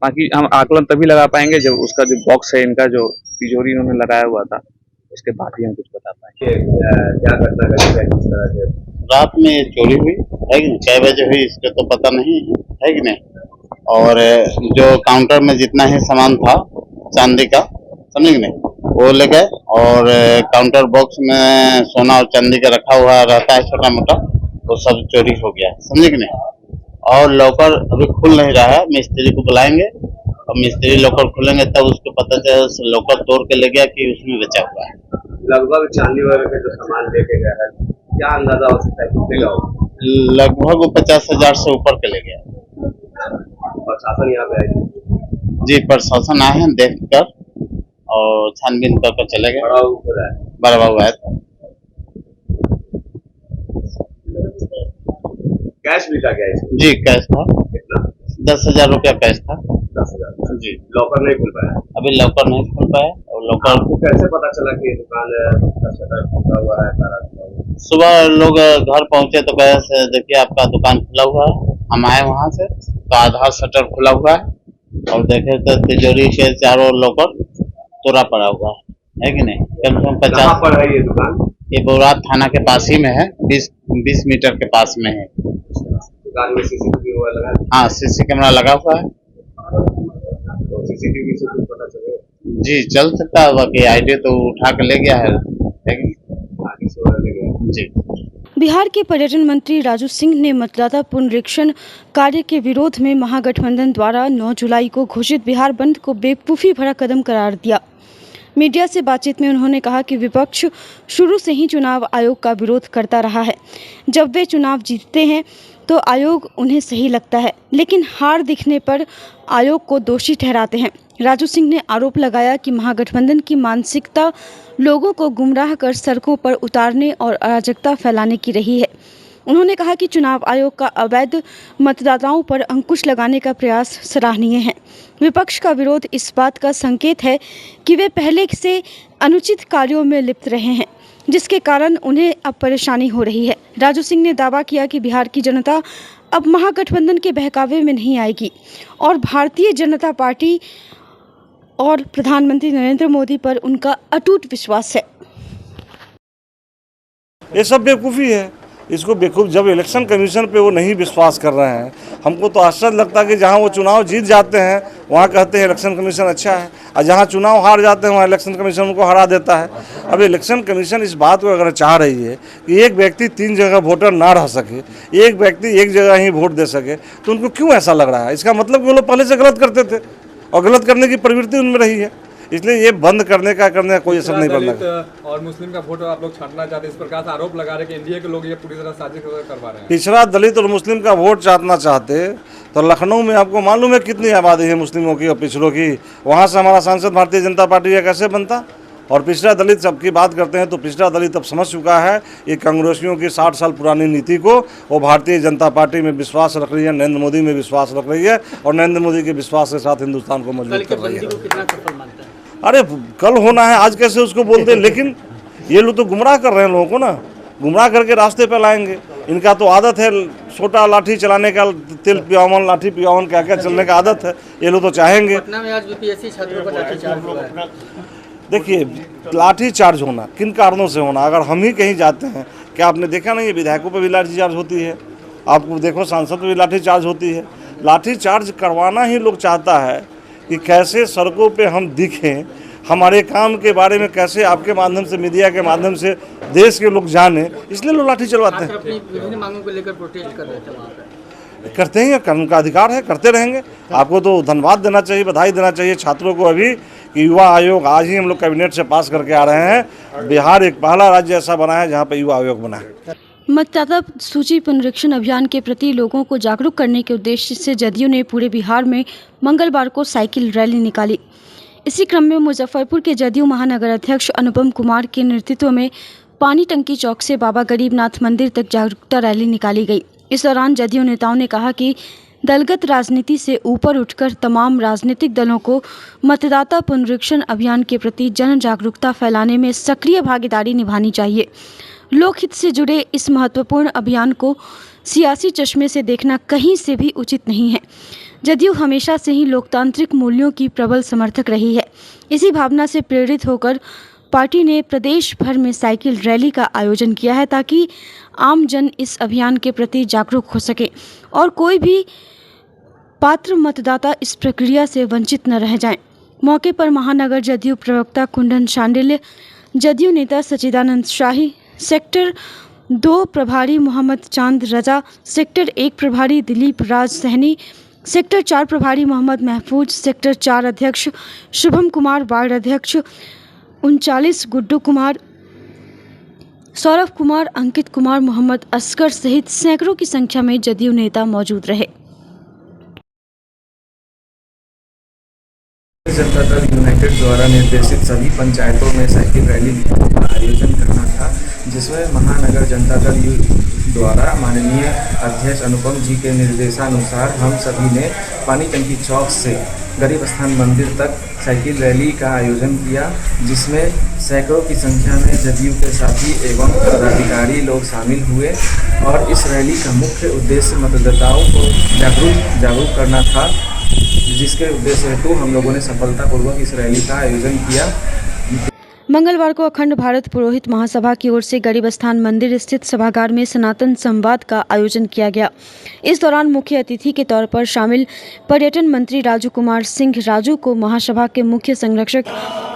बाकी हम आकलन तभी लगा पाएंगे जब उसका जो बॉक्स है, इनका जो तिजोरी इन्होंने लगाया हुआ था, उसके बाद ही हम कुछ बता पाएंगे। क्या घटना घटी है किस तरह से? रात में चोरी हुई है कि नहीं, कै बजे हुई इसका तो पता नहीं है कि नहीं। और जो काउंटर में जितना ही सामान था चांदी का, समझे कि नहीं, वो ले गए। और काउंटर बॉक्स में सोना और चांदी का रखा हुआ रहता है छोटा मोटा, वो सब चोरी हो गया, समझे कि नहीं। और लॉकर अभी खुल नहीं रहा है, मिस्त्री को बुलाएंगे और मिस्त्री लॉकर खोलेंगे तब उसको पता चले लॉकर तोड़ के ले गया कि उसमें बचा हुआ है। लगभग चांदी वगैरह के जो सामान लेके गया है, क्या अंदाजा हो सकता है कितने का होगा? लगभग वो 50,000 से ऊपर के ले गया। प्रशासन यहाँ पे आई? जी, प्रशासन आए हैं देख कर और छानबीन कर चले गए। बड़ा बाबू आया था। कैश भी था क्या इसमें? जी कैश था। कितना? 10,000 रुपया कैश था। 10,000 जी। लॉकर नहीं खुल पाया? अभी लॉकर नहीं खुल पाया। और लॉकर आपको कैसे पता चला कि दुकान का शटर खुला हुआ है, ताला खुला हुआ है? सुबह लोग घर पहुंचे तो कहे से देखिए आपका दुकान खुला हुआ है। हम आए वहाँ से तो आधा शटर खुला हुआ है और देखे तो तिजोरी के चारों लॉकर तोड़ा पड़ा हुआ है कि नहीं। कम से कम 50 पर है ये दुकान? ये बोरात थाना के पास ही में है, 20 मीटर के पास में है। दुकान में सीसीटीवी लगा है? हाँ, सीसी कैमरा लगा हुआ है। तो सीसीटीवी से कुछ पता चलेगा? जी चल सकता है, बाकी आईडी तो उठा के ले गया है जी। बिहार के पर्यटन मंत्री राजू सिंह ने मतदाता पुनरीक्षण कार्य के विरोध में महागठबंधन द्वारा 9 जुलाई को घोषित बिहार बंद को बेवकूफ़ी भरा कदम करार दिया। मीडिया से बातचीत में उन्होंने कहा कि विपक्ष शुरू से ही चुनाव आयोग का विरोध करता रहा है। जब वे चुनाव जीतते हैं तो आयोग उन्हें सही लगता है, लेकिन हार दिखने पर आयोग को दोषी ठहराते हैं। राजू सिंह ने आरोप लगाया कि महागठबंधन की मानसिकता लोगों को गुमराह कर सड़कों पर उतारने और अराजकता फैलाने की रही है। उन्होंने कहा कि चुनाव आयोग का अवैध मतदाताओं पर अंकुश लगाने का प्रयास सराहनीय है। विपक्ष का विरोध इस बात का संकेत है कि वे पहले से अनुचित कार्यों में लिप्त रहे हैं, जिसके कारण उन्हें अब परेशानी हो रही है। राजू सिंह ने दावा किया कि बिहार की जनता अब महागठबंधन के बहकावे में नहीं आएगी और भारतीय जनता पार्टी और प्रधानमंत्री नरेंद्र मोदी पर उनका अटूट विश्वास है। ये सब बेवकूफ़ी है। इसको बेवकूफ़, जब इलेक्शन कमीशन पे वो नहीं विश्वास कर रहे हैं, हमको तो आश्चर्य लगता है कि जहाँ वो चुनाव जीत जाते हैं वहाँ कहते हैं इलेक्शन कमीशन अच्छा है, और जहाँ चुनाव हार जाते हैं वहाँ इलेक्शन कमीशन उनको हरा देता है। अब इलेक्शन कमीशन इस बात को अगर चाह रही है कि एक व्यक्ति 3 जगह वोटर ना रह सके, एक व्यक्ति एक जगह ही वोट दे सके, तो उनको क्यों ऐसा लग रहा है? इसका मतलब वो लोग पहले से गलत करते थे और गलत करने की प्रवृत्ति उनमें रही है, इसलिए ये बंद करने का कोई असर नहीं पड़ना। और मुस्लिम का वोट आप लोग छांटना चाहते हैं, इस प्रकार से आरोप लगा रहे हैं कि एनडीए के लोग ये पूरी तरह साजिश करवा रहे हैं। पिछड़ा दलित और मुस्लिम का वोट छांटना चाहते तो लखनऊ में आपको मालूम है कितनी आबादी है मुस्लिमों की और पिछड़ों की, वहाँ से हमारा सांसद भारतीय जनता पार्टी का कैसे बनता? और पिछड़ा दलित सबकी बात करते हैं तो पिछड़ा दलित अब समझ चुका है ये कांग्रेसियों की 60 साल पुरानी नीति को। वो भारतीय जनता पार्टी में विश्वास रख रही है, नरेंद्र मोदी में विश्वास रख रही है और नरेंद्र मोदी के विश्वास के साथ हिंदुस्तान को मजबूत कर रही है। अरे कल होना है, आज कैसे उसको बोलते हैं। लेकिन ये लोग तो गुमराह कर रहे हैं लोगों को ना, गुमराह करके रास्ते पे लाएंगे। इनका तो आदत है छोटा लाठी चलाने का, तिल पियावन लाठी पियावन क्या क्या चलने का आदत है। ये लोग तो चाहेंगे। पटना में आज बीपीएससी छात्रों पर लाठीचार्ज हुआ है। देखिए लाठी चार्ज होना किन कारणों से होना, अगर हम ही कहीं जाते हैं, क्या आपने देखा नहीं है विधायकों पर भी लाठी चार्ज होती है, आपको देखो सांसद पर भी लाठी चार्ज होती है। लाठी चार्ज करवाना ही लोग चाहता है कि कैसे सड़कों पे हम दिखें, हमारे काम के बारे में कैसे आपके माध्यम से, मीडिया के माध्यम से देश के लोग जाने, इसलिए लोग लाठी चलवाते हैं। अपनी विभिन्न मांगों को लेकर प्रोटेस्ट कर रहे थे वहाँ पे। करते हैं, कानून का अधिकार है, करते रहेंगे। आपको तो धन्यवाद देना चाहिए, बधाई देना चाहिए छात्रों को अभी कि युवा आयोग आज ही हम लोग कैबिनेट से पास करके आ रहे हैं। बिहार एक पहला राज्य ऐसा बना है जहाँ पे युवा आयोग बना है। मतदाता सूची पुनरीक्षण अभियान के प्रति लोगों को जागरूक करने के उद्देश्य से जदयू ने पूरे बिहार में मंगलवार को साइकिल रैली निकाली। इसी क्रम में मुजफ्फरपुर के जदयू महानगर अध्यक्ष अनुपम कुमार के नेतृत्व में पानी टंकी चौक से बाबा गरीबनाथ मंदिर तक जागरूकता रैली निकाली गई। इस दौरान जदयू नेताओं ने कहा कि दलगत राजनीति से ऊपर उठकर तमाम राजनीतिक दलों को मतदाता पुनरीक्षण अभियान के प्रति जन जागरूकता फैलाने में सक्रिय भागीदारी निभानी चाहिए। लोकहित से जुड़े इस महत्वपूर्ण अभियान को सियासी चश्मे से देखना कहीं से भी उचित नहीं है। जदयू हमेशा से ही लोकतांत्रिक मूल्यों की प्रबल समर्थक रही है। इसी भावना से प्रेरित होकर पार्टी ने प्रदेश भर में साइकिल रैली का आयोजन किया है ताकि आम जन इस अभियान के प्रति जागरूक हो सके और कोई भी पात्र मतदाता इस प्रक्रिया से वंचित न रह जाएं। मौके पर महानगर जदयू प्रवक्ता कुंदन शांडिल्य, जदयू नेता सच्चिदानंद शाही, सेक्टर 2 प्रभारी मोहम्मद चांद रजा, सेक्टर 1 प्रभारी दिलीप राज सहनी, सेक्टर 4 प्रभारी मोहम्मद महफूज, सेक्टर 4 अध्यक्ष शुभम कुमार, वार्ड अध्यक्ष 39 गुड्डू कुमार, सौरभ कुमार, अंकित कुमार, मोहम्मद असगर सहित सैकड़ों की संख्या में जदयू नेता मौजूद रहे। जनता दल यूनाइटेड द्वारा निर्देशित सभी पंचायतों में साइकिल रैली का आयोजन करना था, जिसमें महानगर जनता दल द्वारा माननीय अध्यक्ष अनुपम जी के निर्देशानुसार हम सभी ने पानी टंकी चौक से गरीब स्थान मंदिर तक साइकिल रैली का आयोजन किया, जिसमें सैकड़ों की संख्या में जदयू के साथी एवं पदाधिकारी लोग शामिल हुए और इस रैली का मुख्य उद्देश्य मतदाताओं को जागरूक करना था, जिसके उद्देश्य हेतु हम लोगों ने सफलतापूर्वक इस रैली का आयोजन किया। मंगलवार को अखंड भारत पुरोहित महासभा की ओर से गरीब स्थान मंदिर स्थित सभागार में सनातन संवाद का आयोजन किया गया। इस दौरान मुख्य अतिथि के तौर पर शामिल पर्यटन मंत्री राजू कुमार सिंह राजू को महासभा के मुख्य संरक्षक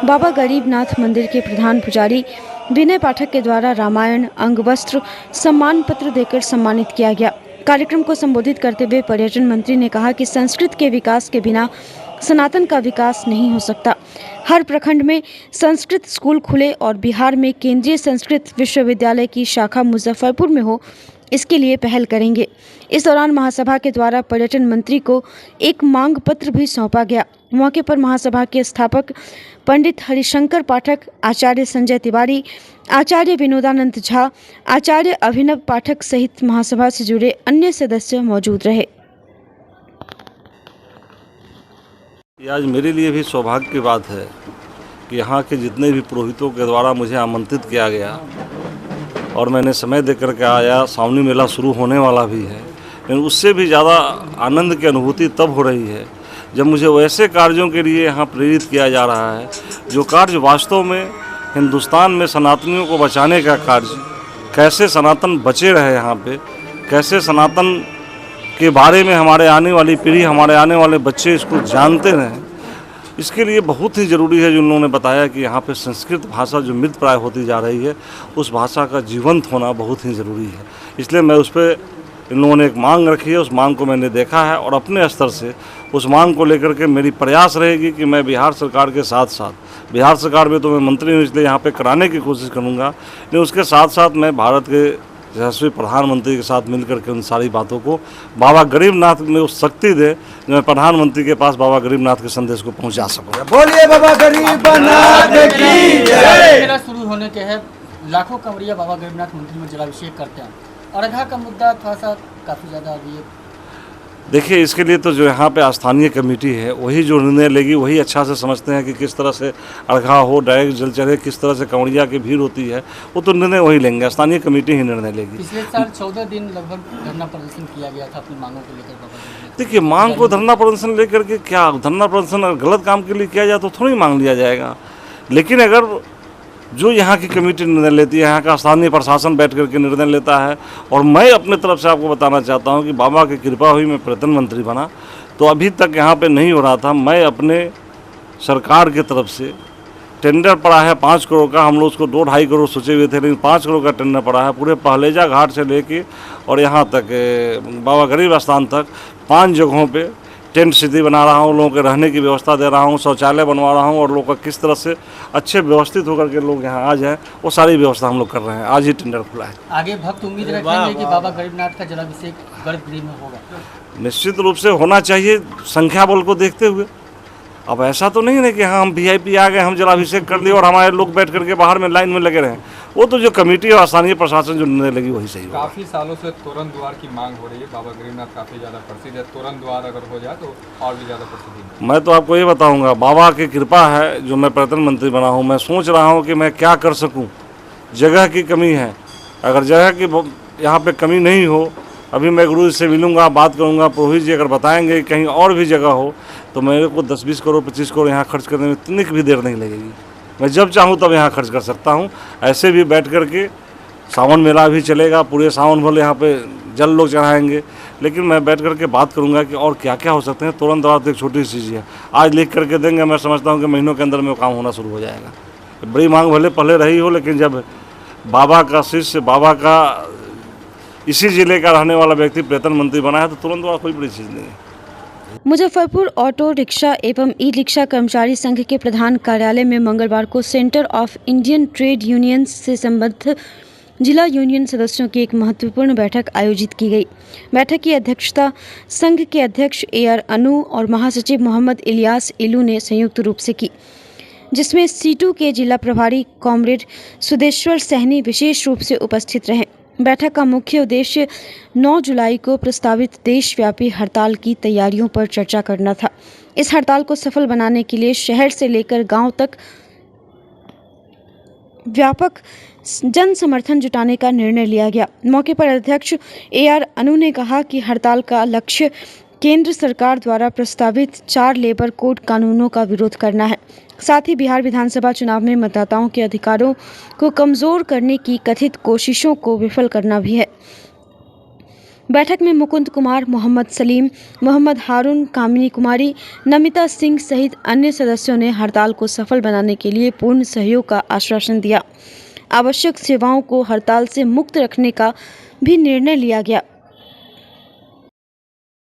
बाबा गरीबनाथ मंदिर के प्रधान पुजारी विनय पाठक के द्वारा रामायण, अंगवस्त्र, सम्मान पत्र देकर सम्मानित किया गया। कार्यक्रम को संबोधित करते हुए पर्यटन मंत्री ने कहा कि संस्कृत के विकास के बिना सनातन का विकास नहीं हो सकता। हर प्रखंड में संस्कृत स्कूल खुले और बिहार में केंद्रीय संस्कृत विश्वविद्यालय की शाखा मुजफ्फरपुर में हो, इसके लिए पहल करेंगे। इस दौरान महासभा के द्वारा पर्यटन मंत्री को एक मांग पत्र भी सौंपा गया। मौके पर महासभा के स्थापक पंडित हरिशंकर पाठक, आचार्य संजय तिवारी, आचार्य विनोदानंद झा, आचार्य अभिनव पाठक सहित महासभा से जुड़े अन्य सदस्य मौजूद रहे। ये आज मेरे लिए भी सौभाग्य की बात है कि यहाँ के जितने भी पुरोहितों के द्वारा मुझे आमंत्रित किया गया और मैंने समय दे करके आया। सावनी मेला शुरू होने वाला भी है, लेकिन उससे भी ज़्यादा आनंद की अनुभूति तब हो रही है जब मुझे वैसे कार्यों के लिए यहाँ प्रेरित किया जा रहा है जो कार्य वास्तव में हिंदुस्तान में सनातनियों को बचाने का कार्य, कैसे सनातन बचे रहे यहाँ पे, कैसे सनातन के बारे में हमारे आने वाली पीढ़ी, हमारे आने वाले बच्चे इसको जानते रहें। इसके लिए बहुत ही ज़रूरी है जो उन्होंने बताया कि यहाँ पे संस्कृत भाषा जो मृत प्राय होती जा रही है, उस भाषा का जीवंत होना बहुत ही ज़रूरी है। इसलिए मैं उस पर इन लोगों ने एक मांग रखी है, उस मांग को मैंने देखा है और अपने स्तर से उस मांग को लेकर के मेरी प्रयास रहेगी कि मैं बिहार सरकार के साथ साथ, बिहार सरकार में तो मैं मंत्री हूँ इसलिए यहाँ पे कराने की कोशिश करूँगा, लेकिन उसके साथ साथ मैं भारत के यशस्वी प्रधानमंत्री के साथ मिलकर के उन सारी बातों को बाबा गरीबनाथ में उस शक्ति दे जो मैं प्रधानमंत्री के पास बाबा गरीबनाथ के संदेश को पहुंचा सकूं। बोलिए बाबा गरीबनाथ की जय। मेला शुरू होने के है, लाखों कांवड़िया बाबा गरीबनाथ मंदिर में जलाभिषेक करते हैं। अर्घा का मुद्दा थोड़ा सा काफ़ी ज़्यादा अभी देखिए, इसके लिए तो जो यहाँ पे स्थानीय कमेटी है वही जो निर्णय लेगी, वही अच्छा से समझते हैं कि किस तरह से अर्घा हो, डायरेक्ट जल चढ़े, किस तरह से कांवड़िया की भीड़ होती है, वो तो निर्णय वही लेंगे, स्थानीय कमेटी ही निर्णय लेगी। पिछले साल 14 दिन लगभग धरना प्रदर्शन किया गया था अपनी मांगों को लेकर। देखिए, मांग को धरना प्रदर्शन लेकर के क्या, धरना प्रदर्शन अगर गलत काम के लिए किया जाए तो थोड़ी मांग लिया जाएगा, लेकिन अगर जो यहाँ की कमेटी निर्णय लेती है, यहाँ का स्थानीय प्रशासन बैठ करके निर्णय लेता है। और मैं अपने तरफ से आपको बताना चाहता हूँ कि बाबा की कृपा हुई, मैं पर्यटन मंत्री बना तो अभी तक यहाँ पे नहीं हो रहा था। मैं अपने सरकार की तरफ से टेंडर पड़ा है 5 करोड़ का, हम लोग उसको 2-2.5 करोड़ सोचे हुए थे, लेकिन 5 करोड़ का टेंडर पड़ा है। पूरे पहलेजा घाट से लेके और यहाँ तक बाबा गरीब स्थान तक 5 जगहों पे टेंट सिटी बना रहा हूँ, लोगों के रहने की व्यवस्था दे रहा हूँ, शौचालय बनवा रहा हूँ और लोगों का किस तरह से अच्छे व्यवस्थित होकर के लोग यहाँ आ जाए, वो सारी व्यवस्था हम लोग कर रहे हैं। आज ही टेंडर खुला है। आगे भक्त उम्मीद रखेंगे कि बाबा गरीबनाथ का जलाभिषेक गर्भगृह में होगा? निश्चित रूप से होना चाहिए, संख्या बल को देखते हुए। अब ऐसा तो नहीं है कि हाँ हम VIP आ गए, हम जलाभिषेक कर दिए और हमारे लोग बैठ करके बाहर में लाइन में लगे रहे। वो तो जो कमेटी और स्थानीय प्रशासन जो निर्णय लगी वही सही होगा। काफ़ी सालों से तोरण द्वार की मांग हो रही है, बाबा गरीबनाथ काफ़ी ज़्यादा प्रसिद्ध है, तोरण द्वार अगर हो जाए तो और भी ज़्यादा प्रसिद्ध है। मैं तो आपको ये बताऊंगा, बाबा की कृपा है जो मैं पर्यटन मंत्री बना हूँ। मैं सोच रहा हूँ कि मैं क्या कर सकूँ। जगह की कमी है, अगर जगह की यहाँ पे कमी नहीं हो, अभी मैं गुरु जी से मिलूंगा, बात करूंगा, पुरोहित जी अगर बताएंगे कहीं और भी जगह हो तो मेरे को 10-20 करोड़ 25 करोड़ यहाँ खर्च करने में इतनी भी देर नहीं लगेगी। मैं जब चाहूँ तब यहाँ खर्च कर सकता हूँ। ऐसे भी बैठ कर के सावन मेला भी चलेगा, पूरे सावन भर यहाँ पे जल लोग चढ़ाएंगे, लेकिन मैं बैठ कर के बात करूँगा कि और क्या क्या हो सकते हैं। तुरंत द्वारा तो एक छोटी चीज़ है, आज लिख करके देंगे, मैं समझता हूँ कि महीनों के अंदर में वो काम होना शुरू हो जाएगा। बड़ी मांग भले पहले रही हो, लेकिन जब बाबा का शिष्य, बाबा का इसी जिले का रहने वाला व्यक्ति पर्यटन मंत्री बना है तो तुरंत द्वारा कोई बड़ी चीज़ नहीं है। मुजफ्फरपुर ऑटो रिक्शा एवं ई रिक्शा कर्मचारी संघ के प्रधान कार्यालय में मंगलवार को centre of Indian trade unions से संबद्ध जिला यूनियन सदस्यों की एक महत्वपूर्ण बैठक आयोजित की गई। बैठक की अध्यक्षता संघ के अध्यक्ष AR अनु और महासचिव मोहम्मद इलियास इलू ने संयुक्त रूप से की, जिसमें C2 के जिला प्रभारी कॉमरेड सुदेश्वर सहनी विशेष रूप से उपस्थित रहे। बैठक का मुख्य उद्देश्य 9 जुलाई को प्रस्तावित देशव्यापी हड़ताल की तैयारियों पर चर्चा करना था। इस हड़ताल को सफल बनाने के लिए शहर से लेकर गांव तक व्यापक जन समर्थन जुटाने का निर्णय लिया गया। मौके पर अध्यक्ष AR अनु ने कहा कि हड़ताल का लक्ष्य केंद्र सरकार द्वारा प्रस्तावित 4 लेबर कोड कानूनों का विरोध करना है। साथ ही बिहार विधानसभा चुनाव में मतदाताओं के अधिकारों को कमजोर करने की कथित कोशिशों को विफल करना भी है। बैठक में मुकुंद कुमार, मोहम्मद सलीम, मोहम्मद हारून, कामिनी कुमारी, नमिता सिंह सहित अन्य सदस्यों ने हड़ताल को सफल बनाने के लिए पूर्ण सहयोग का आश्वासन दिया। आवश्यक सेवाओं को हड़ताल से मुक्त रखने का भी निर्णय लिया गया।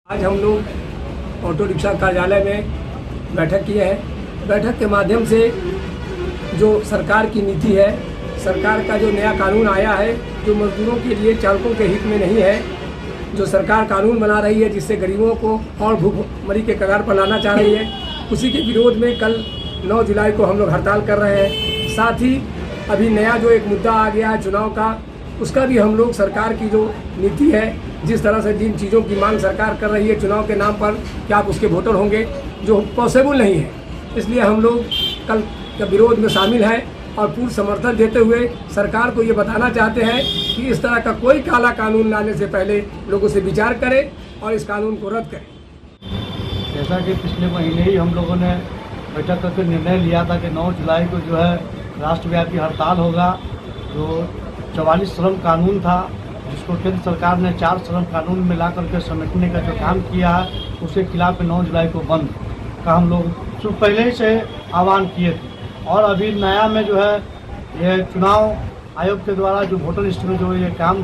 आज हम लोग ऑटो रिक्शा कार्यालय में बैठक किए हैं। बैठक के माध्यम से जो सरकार की नीति है, सरकार का जो नया कानून आया है, जो मजदूरों के लिए, चालकों के हित में नहीं है, जो सरकार कानून बना रही है जिससे गरीबों को और भूखमरी के कगार पर लाना चाह रही है, उसी के विरोध में कल 9 जुलाई को हम लोग हड़ताल कर रहे हैं। साथ ही अभी नया जो एक मुद्दा आ गया है चुनाव का, उसका भी हम लोग सरकार की जो नीति है, जिस तरह से जिन चीज़ों की मांग सरकार कर रही है चुनाव के नाम पर कि आप उसके वोटर होंगे, जो पॉसिबल नहीं है, इसलिए हम लोग कल के विरोध में शामिल हैं और पूर्ण समर्थन देते हुए सरकार को ये बताना चाहते हैं कि इस तरह का कोई काला कानून लाने से पहले लोगों से विचार करें और इस कानून को रद्द करें। जैसा कि पिछले महीने ही हम लोगों ने बैठक करके निर्णय लिया था कि 9 जुलाई को जो है राष्ट्रव्यापी हड़ताल होगा। जो 44 श्रम कानून था, जिसको केंद्र सरकार ने 4 श्रम कानून में ला करके समेटने का जो काम किया है, उसके खिलाफ 9 जुलाई को बंद का हम लोग पहले ही से आह्वान किए थे। और अभी नया में जो है ये चुनाव आयोग के द्वारा जो वोटर लिस्ट में जो ये काम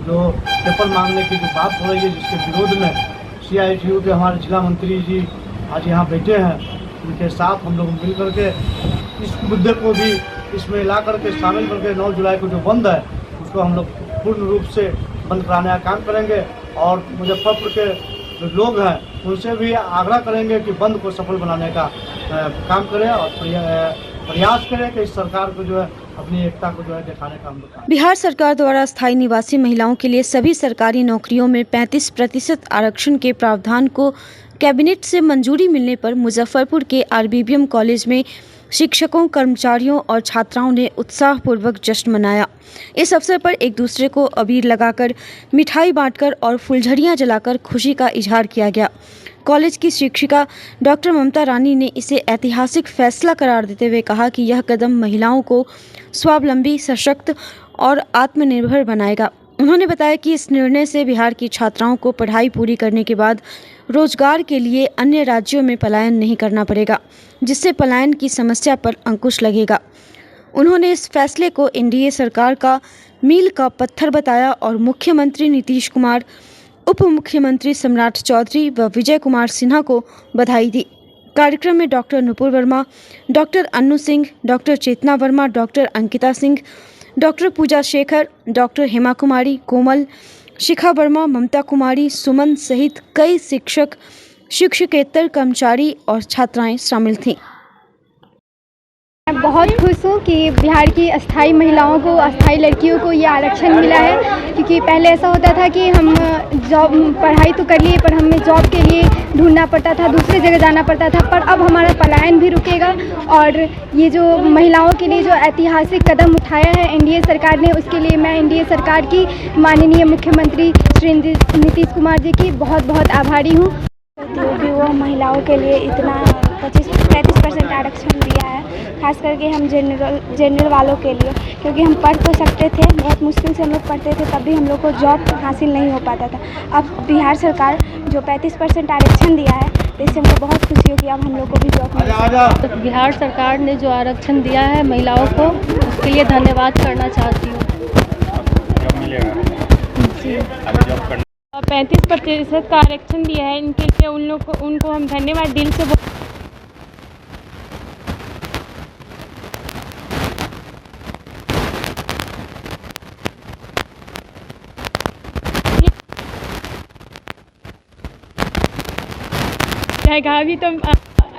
जो पेपर मांगने की जो बात हो रही है, जिसके विरोध में CITU के हमारे जिला मंत्री जी आज यहाँ बैठे हैं, उनके साथ हम लोग मिल करके इस मुद्दे को भी इसमें ला करके शामिल करके 9 जुलाई को जो बंद है उसको हम लोग पूर्ण रूप से बंद कराने का काम करेंगे और मुजफ्फरपुर के जो लोग हैं उनसे भी आग्रह करेंगे कि बंद को सफल बनाने का काम करें और प्रयास करें कि इस सरकार को जो है अपनी एकता को जो है दिखाने का हम लोग। बिहार सरकार द्वारा स्थायी निवासी महिलाओं के लिए सभी सरकारी नौकरियों में 35% आरक्षण के प्रावधान को कैबिनेट से मंजूरी मिलने पर मुजफ्फरपुर के आरबीबीएम कॉलेज में शिक्षकों, कर्मचारियों और छात्राओं ने उत्साहपूर्वक जश्न मनाया। इस अवसर पर एक दूसरे को अबीर लगाकर, मिठाई बांटकर और फुलझड़ियां जलाकर खुशी का इजहार किया गया। कॉलेज की शिक्षिका डॉक्टर ममता रानी ने इसे ऐतिहासिक फैसला करार देते हुए कहा कि यह कदम महिलाओं को स्वावलंबी, सशक्त और आत्मनिर्भर बनाएगा। उन्होंने बताया कि इस निर्णय से बिहार की छात्राओं को पढ़ाई पूरी करने के बाद रोजगार के लिए अन्य राज्यों में पलायन नहीं करना पड़ेगा, जिससे पलायन की समस्या पर अंकुश लगेगा। उन्होंने इस फैसले को एनडीए सरकार का मील का पत्थर बताया और मुख्यमंत्री नीतीश कुमार, उप मुख्यमंत्री सम्राट चौधरी व विजय कुमार सिन्हा को बधाई दी। कार्यक्रम में doctor Nupur Verma, doctor Annu Singh, doctor Chetna Verma, doctor Ankita Singh, doctor Puja Shekhar, doctor Hema Kumari, Komal, Shikha Verma, Mamta Kumari, Suman सहित कई शिक्षक, शिक्षकेतर कर्मचारी और छात्राएं शामिल थीं। मैं बहुत खुश हूँ कि बिहार की अस्थाई महिलाओं को, अस्थाई लड़कियों को ये आरक्षण मिला है, क्योंकि पहले ऐसा होता था कि हम जॉब, पढ़ाई तो कर लिए पर हमें जॉब के लिए ढूंढना पड़ता था, दूसरी जगह जाना पड़ता था। पर अब हमारा पलायन भी रुकेगा और ये जो महिलाओं के लिए जो ऐतिहासिक कदम उठाया है एनडीए सरकार ने, उसके लिए मैं एनडीए सरकार की माननीय मुख्यमंत्री श्री नीतीश कुमार जी की बहुत बहुत आभारी हूँ। भी वो महिलाओं के लिए इतना 35% आरक्षण दिया है, खास करके हम जनरल वालों के लिए, क्योंकि हम पढ़ तो सकते थे, बहुत मुश्किल से हम लोग पढ़ते थे, तब भी हम लोग को जॉब हासिल नहीं हो पाता था। अब बिहार सरकार जो 35% आरक्षण दिया है, तो इससे हमको बहुत खुशी होगी, अब हम लोग को भी जॉब मिलेगा। बिहार सरकार ने जो आरक्षण दिया है महिलाओं को, उसके लिए धन्यवाद करना चाहती हूँ। 35% का आरक्षण दिया है, इनके लिए उनको हम धन्यवाद दिल से रहेगा। अभी तो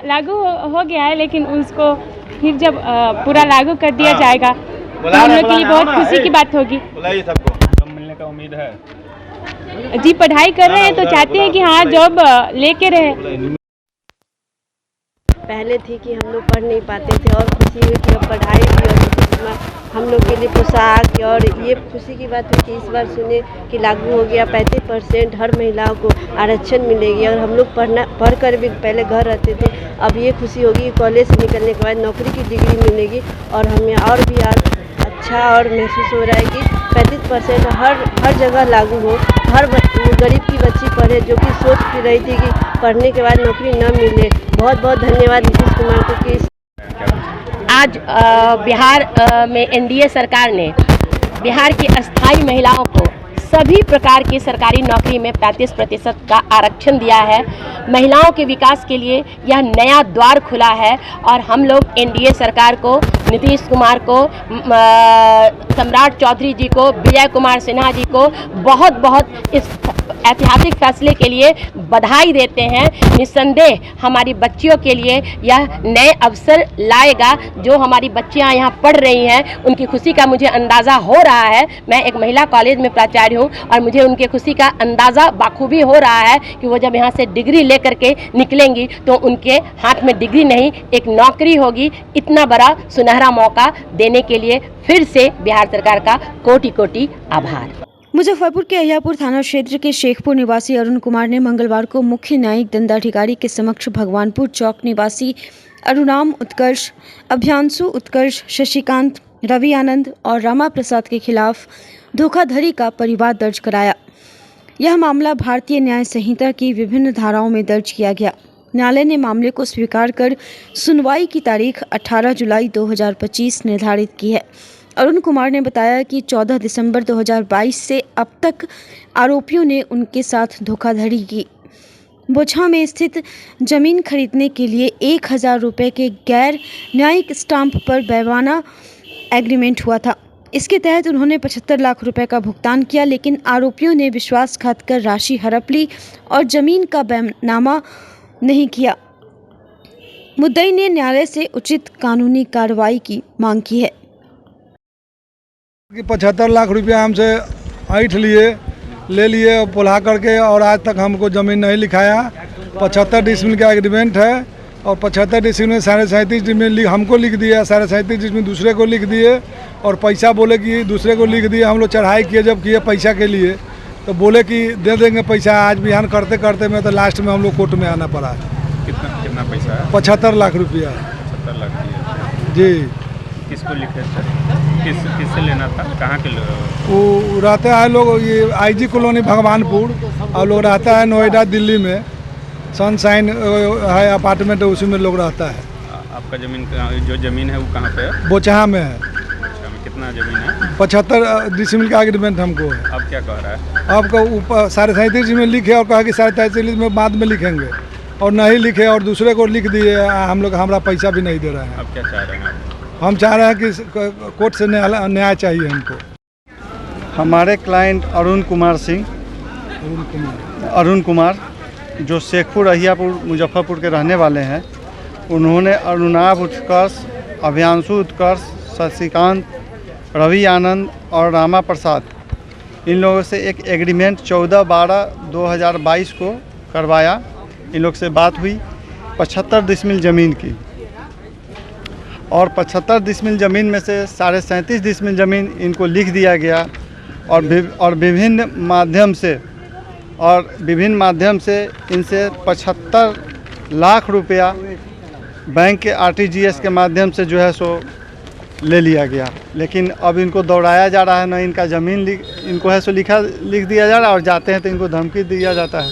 लागू हो गया है, लेकिन उसको फिर जब पूरा लागू कर दिया जाएगा तो हम लोग के लिए बहुत खुशी की बात होगी। जॉब मिलने का उम्मीद है जी, पढ़ाई कर रहे हैं तो चाहते हैं कि हाँ जॉब लेके रहे। पहले थी कि हम लोग पढ़ नहीं पाते थे और खुशी हुई कि अब पढ़ाई भी और हम लोग के लिए पोशाक, और ये खुशी की बात हुई कि इस बार सुने कि लागू हो गया 35% हर महिलाओं को आरक्षण मिलेगी। और हम लोग पढ़ कर भी पहले घर रहते थे, अब ये खुशी होगी कॉलेज से निकलने के बाद नौकरी की डिग्री मिलेगी और हमें और भी अच्छा और महसूस हो रहा है कि 35% हर जगह लागू हो, हर गरीब की बच्ची पढ़े जो कि सोच रही थी कि पढ़ने के बाद नौकरी न मिले। बहुत बहुत धन्यवाद नीतीश कुमार को कि आज बिहार में एनडीए सरकार ने बिहार की अस्थाई महिलाओं को सभी प्रकार की सरकारी नौकरी में 35% का आरक्षण दिया है। महिलाओं के विकास के लिए यह नया द्वार खुला है और हम लोग एनडीए सरकार को, नीतीश कुमार को, सम्राट चौधरी जी को, विजय कुमार सिन्हा जी को बहुत बहुत इस ऐतिहासिक फैसले के लिए बधाई देते हैं। निस्संदेह हमारी बच्चियों के लिए यह नए अवसर लाएगा। जो हमारी बच्चियां यहाँ पढ़ रही हैं उनकी खुशी का मुझे अंदाज़ा हो रहा है। मैं एक महिला कॉलेज में प्राचार्य हूँ और मुझे उनके खुशी का अंदाज़ा बाखूबी हो रहा है कि वो जब यहाँ से डिग्री लेकर के निकलेंगी तो उनके हाथ में डिग्री नहीं, एक नौकरी होगी। इतना बड़ा सुनहरा मौका देने के लिए फिर से बिहार सरकार का कोटि कोटि आभार। मुजफ्फरपुर के अहियापुर थाना क्षेत्र के शेखपुर निवासी अरुण कुमार ने मंगलवार को मुख्य न्यायिक दंडाधिकारी के समक्ष भगवानपुर चौक निवासी अरुणाम उत्कर्ष, अभ्यांशु उत्कर्ष, शशिकांत, रवि आनंद और रामा प्रसाद के खिलाफ धोखाधड़ी का परिवाद दर्ज कराया। यह मामला भारतीय न्याय संहिता की विभिन्न धाराओं में दर्ज किया गया। न्यायालय ने मामले को स्वीकार कर सुनवाई की तारीख 18 जुलाई 2025 निर्धारित की है। अरुण कुमार ने बताया कि 14 दिसंबर 2022 से अब तक आरोपियों ने उनके साथ धोखाधड़ी की। बोछा में स्थित जमीन खरीदने के लिए 1000 रुपये के गैर न्यायिक स्टाम्प पर बैवाना एग्रीमेंट हुआ था। इसके तहत उन्होंने 75 लाख रुपए का भुगतान किया, लेकिन आरोपियों ने विश्वासघात कर राशि हड़प ली और जमीन का बैनामा नहीं किया। मुद्दई ने न्यायालय से उचित कानूनी कार्रवाई की मांग की है। 75 लाख रुपया हमसे ऐंठ ले लिए पुल्हा करके, और आज तक हमको ज़मीन नहीं लिखाया। 75 डिसमिल का एग्रीमेंट है और 75 डिसमिल में 37.5 डिसमिल हमको लिख दिया, 37.5 डिसमिल दूसरे को लिख दिए, और पैसा बोले कि दूसरे को लिख दिए। हम लोग चढ़ाई किए जब किए पैसा के लिए, तो बोले कि दे देंगे पैसा। आज बिहान करते करते में तो लास्ट में हम लोग कोर्ट में आना पड़ा। कितना पैसा है? 75 लाख रुपया। 75 लाख जी। किसको लिखे थे? किससे लेना था? कहाँ के लोग? वो रहता है लोग ये IG कॉलोनी भगवानपुर, और लोग रहता है नोएडा दिल्ली में, सनशाइन है अपार्टमेंट है, उसी में लोग रहता है। आपका जो ज़मीन है वो कहाँ पे है? बोचहा में है। कितना ज़मीन है? 75 डिसमिल का एग्रीमेंट हमको है। अब क्या कह रहा है? आपका ऊपर 37.5 में लिखे और कहा कि 37.5 में बाद में लिखेंगे, और नहीं लिखे और दूसरे को लिख दिए। हम लोग हमारा पैसा भी नहीं दे रहे हैं। अब क्या चाह रहे हैं आप? हम चाह रहे हैं कि कोर्ट से न्याय चाहिए हमको। हमारे क्लाइंट अरुण कुमार जो शेखपुर अहियापुर मुजफ्फरपुर के रहने वाले हैं, उन्होंने अरुणाभ उत्कर्ष, अभियांशु उत्कर्ष, शशिकांत, रवि आनंद और रामा प्रसाद, इन लोगों से एक एग्रीमेंट 14/12/2022 को करवाया। इन लोग से बात हुई 75 डिसमिल ज़मीन की, और 75 डिसमिल ज़मीन में से 37.5 डिसमिल ज़मीन इनको लिख दिया गया, और विभिन्न माध्यम से इनसे 75 लाख रुपया बैंक के RTGS के माध्यम से जो है सो ले लिया गया। लेकिन अब इनको दौड़ाया जा रहा है, ना इनका ज़मीन इनको है सो लिख दिया जा रहा है, और जाते हैं तो इनको धमकी दिया जाता है।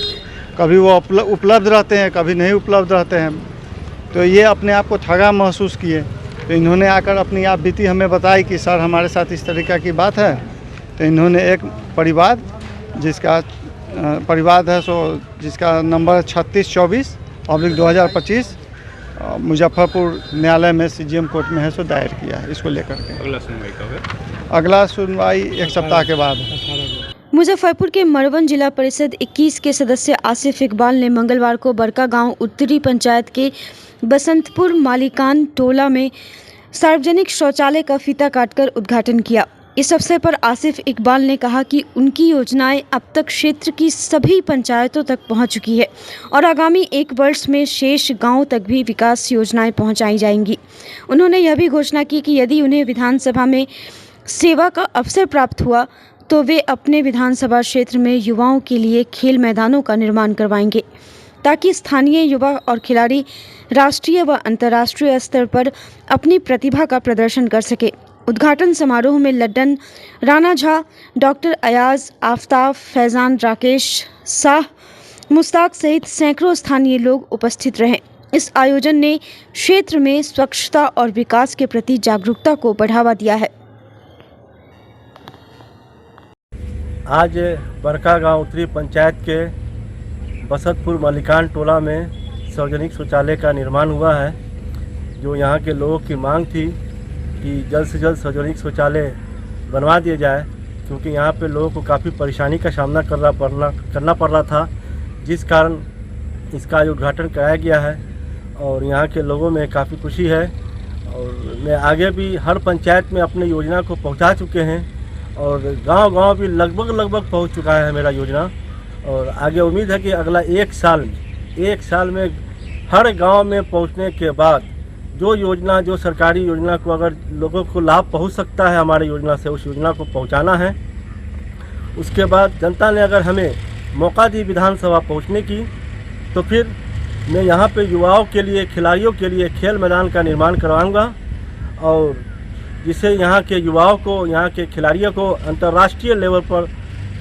कभी वो उपलब्ध रहते हैं, कभी नहीं उपलब्ध रहते हैं। तो ये अपने आप को ठगा महसूस किए, तो इन्होंने आकर अपनी आप बीती हमें बताई कि सर हमारे साथ इस तरीक़ा की बात है। तो इन्होंने एक परिवाद है सो जिसका नंबर 3624/2025 मुजफ्फरपुर न्यायालय में CGM कोर्ट में है सो दायर किया है। इसको लेकर के अगला सुनवाई 1 सप्ताह के बाद है। मुजफ्फरपुर के मरवन जिला परिषद 21 के सदस्य आसिफ इकबाल ने मंगलवार को बड़का गांव उत्तरी पंचायत के बसंतपुर मालिकान टोला में सार्वजनिक शौचालय का फीता काटकर उद्घाटन किया। इस अवसर पर आसिफ इकबाल ने कहा कि उनकी योजनाएं अब तक क्षेत्र की सभी पंचायतों तक पहुंच चुकी है और आगामी 1 वर्ष में शेष गांव तक भी विकास योजनाएं पहुंचाई जाएंगी। उन्होंने यह भी घोषणा की कि यदि उन्हें विधानसभा में सेवा का अवसर प्राप्त हुआ तो वे अपने विधानसभा क्षेत्र में युवाओं के लिए खेल मैदानों का निर्माण करवाएंगे, ताकि स्थानीय युवा और खिलाड़ी राष्ट्रीय व अंतर्राष्ट्रीय स्तर पर अपनी प्रतिभा का प्रदर्शन कर सके। उद्घाटन समारोह में लड्डन, राणा झा, डॉक्टर अयाज, आफ्ताब, फैजान, राकेश, शाह, मुश्ताक सहित सैकड़ों स्थानीय लोग उपस्थित रहे। इस आयोजन ने क्षेत्र में स्वच्छता और विकास के प्रति जागरूकता को बढ़ावा दिया है। आज बड़का गांव उत्तरी पंचायत के बसंतपुर मलिकान टोला में सार्वजनिक शौचालय का निर्माण हुआ है। जो यहाँ के लोगों की मांग थी कि जल्द से जल्द सार्वजनिक शौचालय बनवा दिया जाए, क्योंकि यहाँ पे लोगों को काफ़ी परेशानी का सामना करना पड़ रहा था, जिस कारण इसका उद्घाटन कराया गया है और यहाँ के लोगों में काफ़ी खुशी है। और मैं आगे भी हर पंचायत में अपनी योजना को पहुँचा चुके हैं और गांव-गांव भी लगभग पहुँच चुका है मेरा योजना। और आगे उम्मीद है कि अगला 1 साल में हर गांव में पहुंचने के बाद जो सरकारी योजना को अगर लोगों को लाभ पहुंच सकता है हमारी योजना से, उस योजना को पहुंचाना है। उसके बाद जनता ने अगर हमें मौका दी विधानसभा पहुंचने की, तो फिर मैं यहाँ पे युवाओं के लिए, खिलाड़ियों के लिए खेल मैदान का निर्माण करवाऊँगा, और जिससे यहाँ के युवाओं को, यहाँ के खिलाड़ियों को अंतर्राष्ट्रीय लेवल पर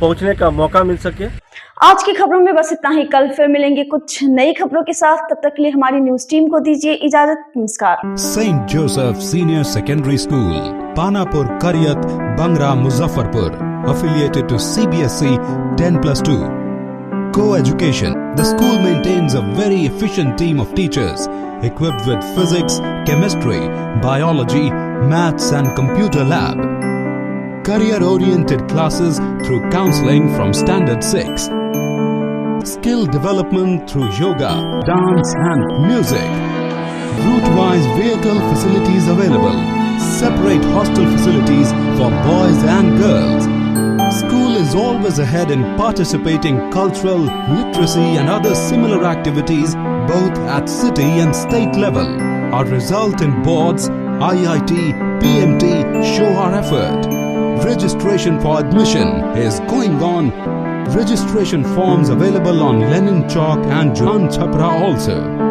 पहुँचने का मौका मिल सके। आज की खबरों में बस इतना ही। कल फिर मिलेंगे कुछ नई खबरों के साथ। तब तक के लिए हमारी न्यूज टीम को दीजिए इजाजत। नमस्कार। Saint Joseph senior secondary school, Panapur, Kariyat, Bangra, Muzaffarpur, affiliated to CBSE 10+2. Co-education. The school maintains a very efficient team of teachers equipped with physics, chemistry, biology, maths and computer lab. career-oriented classes through counseling from Standard 6, skill development through yoga, dance and music, route-wise vehicle facilities available, separate hostel facilities for boys and girls. School is always ahead in participating cultural, literacy and other similar activities both at city and state level. Our result in boards, IIT, PMT show our effort. Registration for admission is going on. Registration forms available on Lenin Chowk and Jalan Chhapra also.